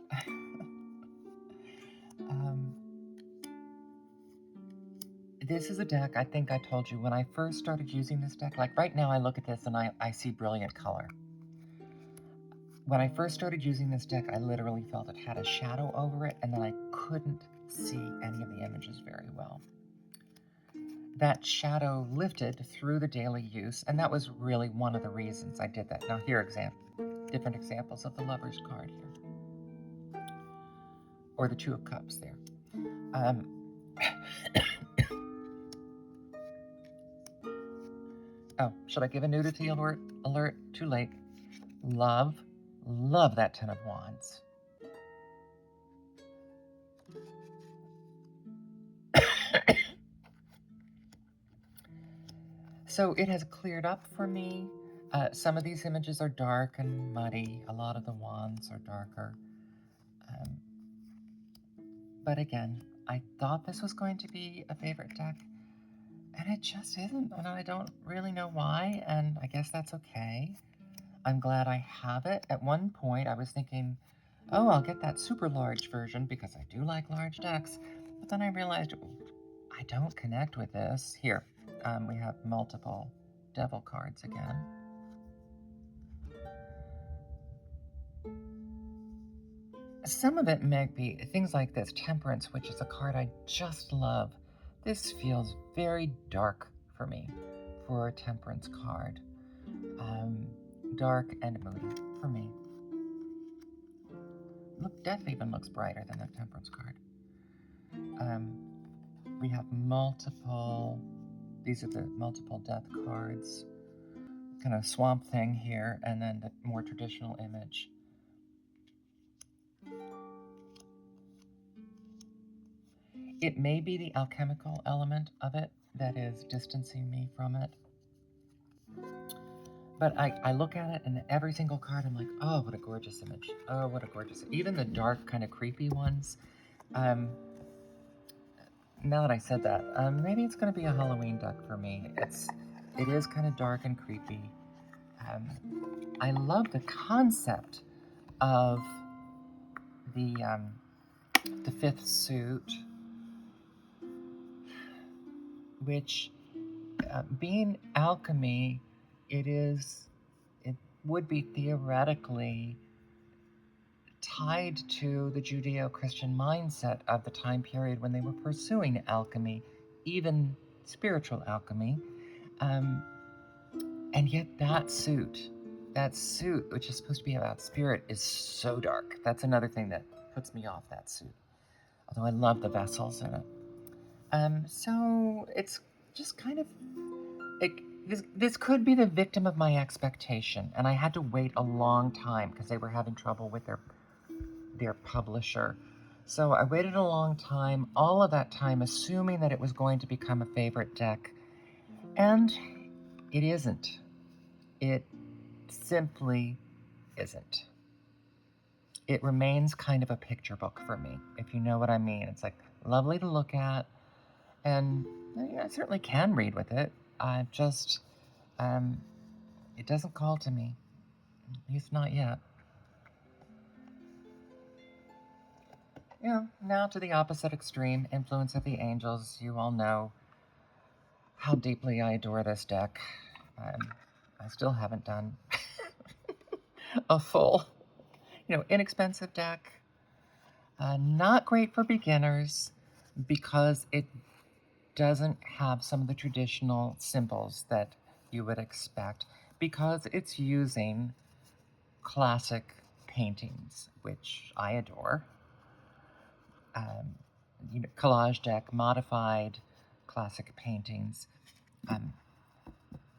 This is a deck, I think I told you, when I first started using this deck, like right now I look at this and I see brilliant color. When I first started using this deck, I literally felt it had a shadow over it, and then I couldn't see any of the images very well. That shadow lifted through the daily use, and that was really one of the reasons I did that. Now here are different examples of the Lover's card here, or the Two of Cups there. Oh, should I give a nudity alert? Too late. Love that Ten of Wands. So it has cleared up for me. Some of these images are dark and muddy. A lot of the wands are darker. But again, I thought this was going to be a favorite deck, and it just isn't, and I don't really know why, and I guess that's okay. I'm glad I have it. At one point, I was thinking, oh, I'll get that super large version because I do like large decks. But then I realized I don't connect with this. Here, we have multiple devil cards again. Some of it may be things like this, Temperance, which is a card I just love. This feels very dark for me for a Temperance card. Dark and moody for me. Look, Death even looks brighter than the Temperance card. We have multiple, these are the multiple death cards. Kind of Swamp Thing here, and then the more traditional image. It may be the alchemical element of it that is distancing me from it. But I look at it, and every single card, I'm like, oh, what a gorgeous image. Oh, what a gorgeous... Even the dark, kind of creepy ones. Now that I said that, maybe it's going to be a Halloween deck for me. It is kind of dark and creepy. I love the concept of the fifth suit, which, being alchemy, it would be theoretically tied to the Judeo-Christian mindset of the time period when they were pursuing alchemy, even spiritual alchemy. And yet that suit, which is supposed to be about spirit, is so dark. That's another thing that puts me off that suit. Although I love the vessels in it. So it's just kind of... This could be the victim of my expectation, and I had to wait a long time because they were having trouble with their publisher. So I waited a long time, all of that time, assuming that it was going to become a favorite deck, and it isn't. It simply isn't. It remains kind of a picture book for me, if you know what I mean. It's like lovely to look at, and I certainly can read with it. I just, it doesn't call to me, at least not yet. Now to the opposite extreme, Influence of the Angels. You all know how deeply I adore this deck. I still haven't done a full, inexpensive deck. Not great for beginners because it doesn't have some of the traditional symbols that you would expect, because it's using classic paintings, which I adore. Collage deck, modified classic paintings.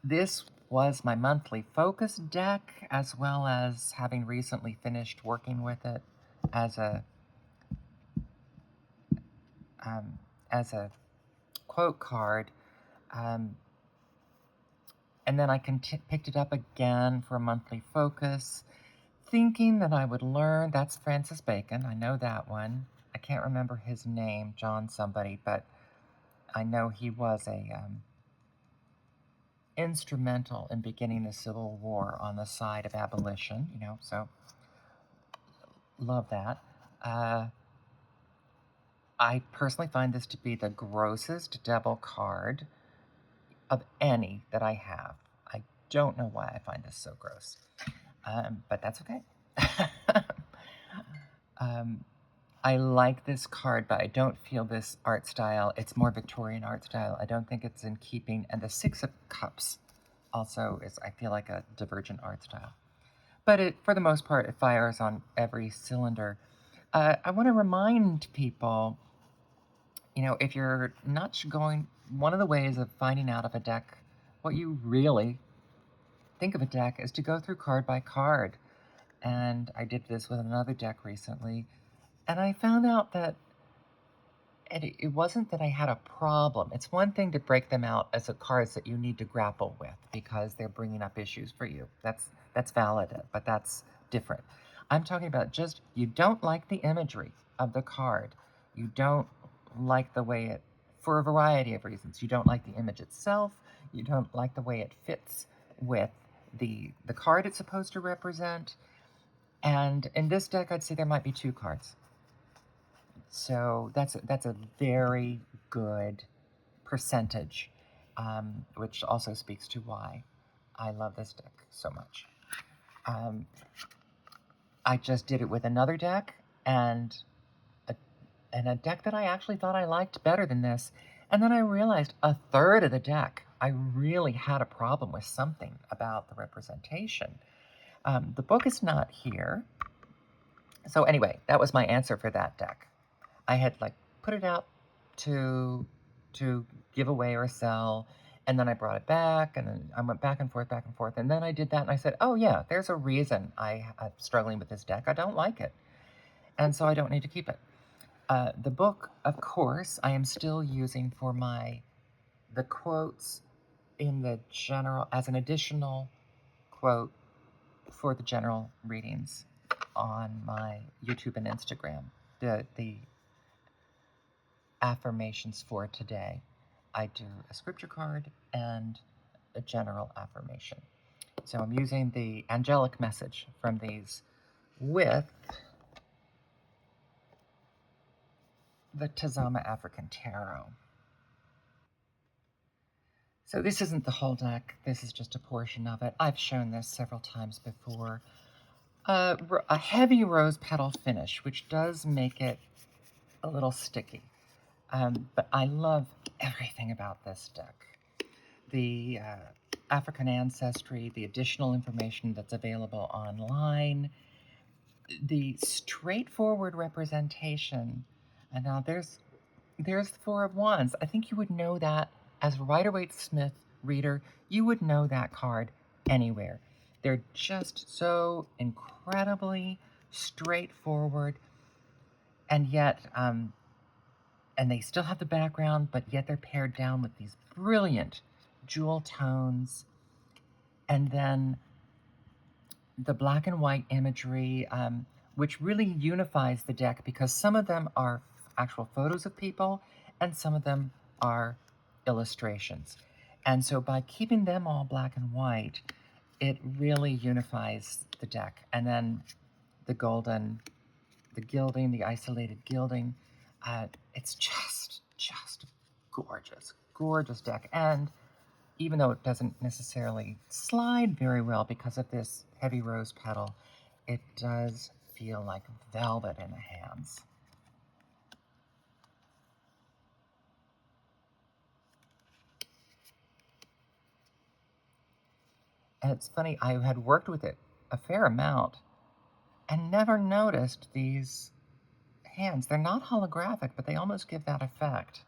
This was my monthly focus deck, as well as having recently finished working with it as a quote card. And then I picked it up again for a monthly focus, thinking that I would learn. That's Francis Bacon. I know that one. I can't remember his name, John somebody, but I know he was instrumental in beginning the Civil War on the side of abolition, so love that. I personally find this to be the grossest devil card of any that I have. I don't know why I find this so gross, but that's okay. I like this card, but I don't feel this art style. It's more Victorian art style. I don't think it's in keeping. And the Six of Cups also is, I feel like, a divergent art style. But for the most part, it fires on every cylinder. I want to remind people, if you're not going, one of the ways of finding out of a deck what you really think of a deck is to go through card by card. And I did this with another deck recently. And I found out that it wasn't that I had a problem. It's one thing to break them out as cards that you need to grapple with because they're bringing up issues for you. That's valid, but that's different. I'm talking about just you don't like the imagery of the card. You don't like the way it, for a variety of reasons. You don't like the image itself. You don't like the way it fits with the card it's supposed to represent. And in this deck, I'd say there might be 2 cards. So that's a very good percentage, which also speaks to why I love this deck so much. I just did it with another deck, and a deck that I actually thought I liked better than this. And then I realized a third of the deck, I really had a problem with something about the representation. The book is not here. So anyway, that was my answer for that deck. I had put it out to give away or sell, and then I brought it back, and then I went back and forth, and then I did that, and I said, oh yeah, there's a reason I'm struggling with this deck. I don't like it, and so I don't need to keep it. The book, of course, I am still using for the quotes in the general, as an additional quote for the general readings on my YouTube and Instagram. The affirmations for today. I do a scripture card and a general affirmation. So I'm using the angelic message from these with the Tazama African Tarot. So this isn't the whole deck. This is just a portion of it. I've shown this several times before. A heavy rose petal finish, which does make it a little sticky. But I love everything about this deck. The African ancestry, the additional information that's available online, the straightforward representation. And now there's the 4 of Wands. I think you would know that as a Rider-Waite-Smith reader. You would know that card anywhere. They're just so incredibly straightforward, and yet, and they still have the background, but yet they're pared down with these brilliant jewel tones. And then the black and white imagery, which really unifies the deck, because some of them are actual photos of people and some of them are illustrations. And so by keeping them all black and white, it really unifies the deck. And then the gilding, the isolated gilding, it's just gorgeous deck. And even though it doesn't necessarily slide very well because of this heavy rose petal, it does feel like velvet in the hands. And it's funny, I had worked with it a fair amount and never noticed these hands. They're not holographic, but they almost give that effect.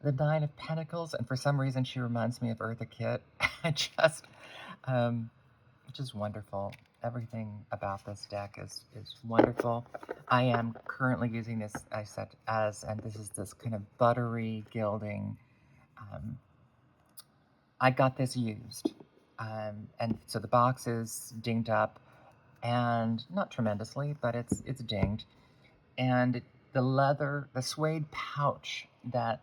The 9 of Pentacles, and for some reason she reminds me of Eartha Kitt. Just wonderful. Everything about this deck is wonderful. I am currently using this, and this is this kind of buttery gilding. I got this used, and so the box is dinged up, and not tremendously, but it's dinged. And the suede pouch that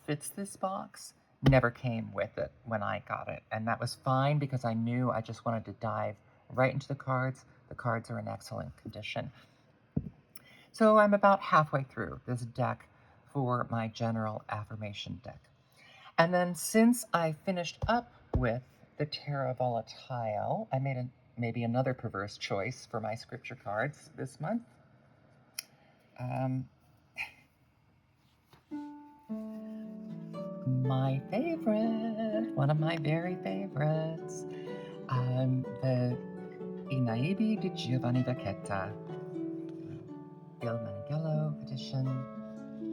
fits this box never came with it when I got it. And that was fine, because I knew I just wanted to dive right into the cards. The cards are in excellent condition. So I'm about halfway through this deck for my general affirmation deck. And then since I finished up with the Terra Volatile, I made maybe another perverse choice for my scripture cards this month. My favorite, one of my very favorites, the Naibi di Giovanni Vacchetta, Il Mangello edition.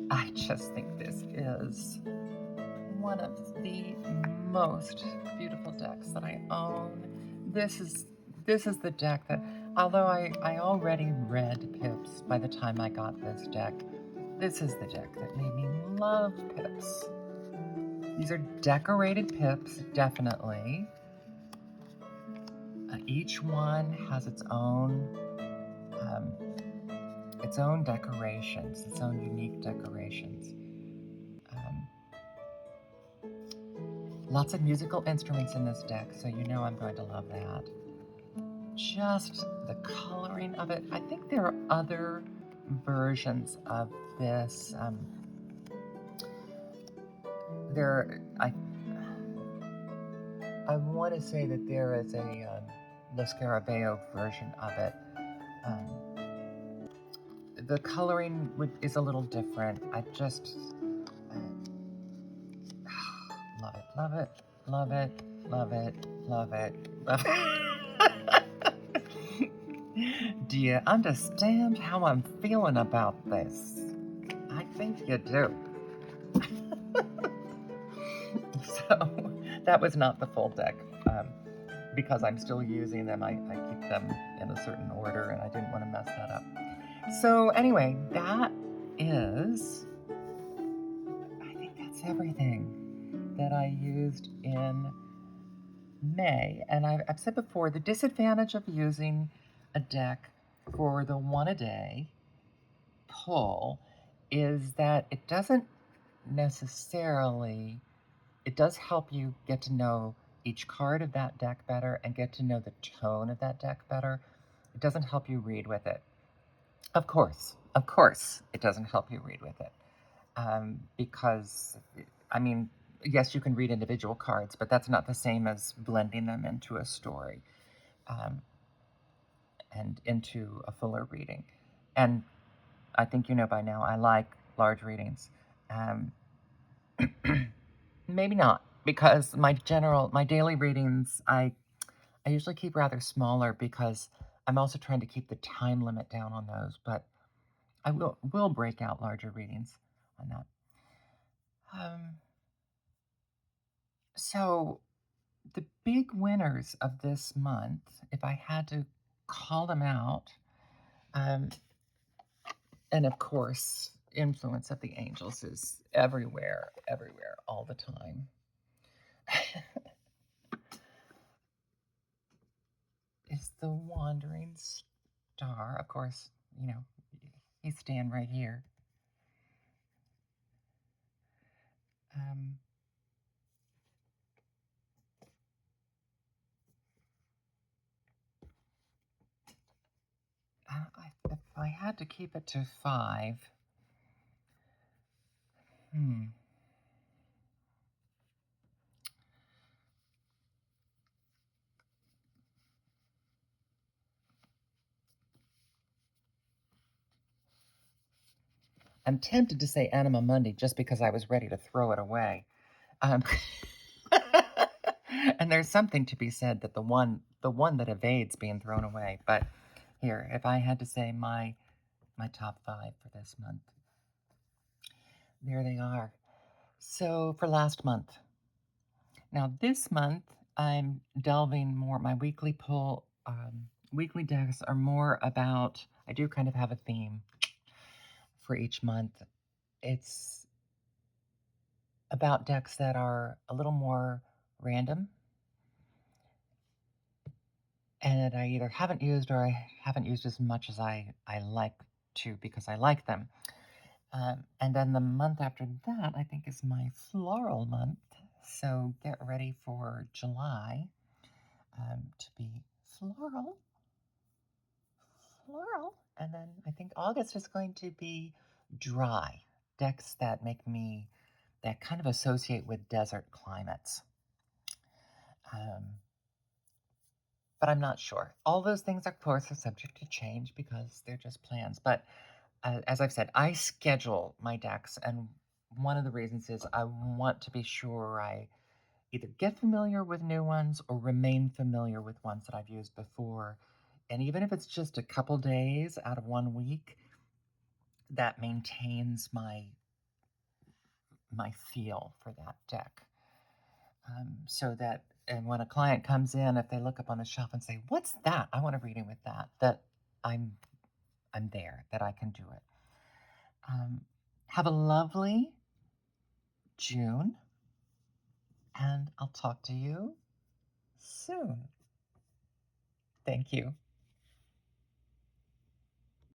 I just think this is one of the most beautiful decks that I own. This is the deck that, although I already read Pips by the time I got this deck, this is the deck that made me love Pips. These are decorated Pips, definitely. Each one has its own decorations, its own unique decorations. Um, Lots of musical instruments in this deck, so you know I'm going to love that. Just the coloring of it. I think there are other versions of this. I want to say that there is a Lo Scarabeo version of it. The coloring is a little different. I just love it, love it, love it, love it, love it, love it. Do you understand how I'm feeling about this? I think you do. So that was not the full deck. Because I'm still using them, I keep them in a certain order, and I didn't want to mess that up. So anyway, I think that's everything that I used in May. And I've said before, the disadvantage of using a deck for the one a day pull is that it doesn't necessarily, it does help you get to know each card of that deck better and get to know the tone of that deck better. It doesn't help you read with it. Of course, it doesn't help you read with it. Because, I mean, yes, you can read individual cards, but that's not the same as blending them into a story and into a fuller reading. And I think you know by now, I like large readings. Maybe not, because my daily readings, I usually keep rather smaller because I'm also trying to keep the time limit down on those, but I will break out larger readings on that. So the big winners of this month, if I had to call them out, and of course, influence of the angels is everywhere, all the time. Is the wandering star. Of course, you know, he's staying right here. If I had to keep it to 5, I'm tempted to say Anima Mundi just because I was ready to throw it away. And there's something to be said that the one that evades being thrown away. But here, if I had to say my top 5 for this month, there they are. So for last month. Now this month, I'm delving more. My weekly pull, weekly decks are more about. I do kind of have a theme for each month. It's about decks that are a little more random and that I either haven't used or I haven't used as much as I like to because I like them. And then the month after that, I think, is my floral month. So get ready for July to be floral. And then I think August is going to be dry. Decks that that kind of associate with desert climates. But I'm not sure. All those things, of course, are subject to change because they're just plans. But as I've said, I schedule my decks, and one of the reasons is I want to be sure I either get familiar with new ones or remain familiar with ones that I've used before. And even if it's just a couple days out of 1 week, that maintains my feel for that deck. So that, and when a client comes in, if they look up on the shelf and say, "What's that? I want a reading with that," that I'm there, that I can do it. Have a lovely June, and I'll talk to you soon. Thank you.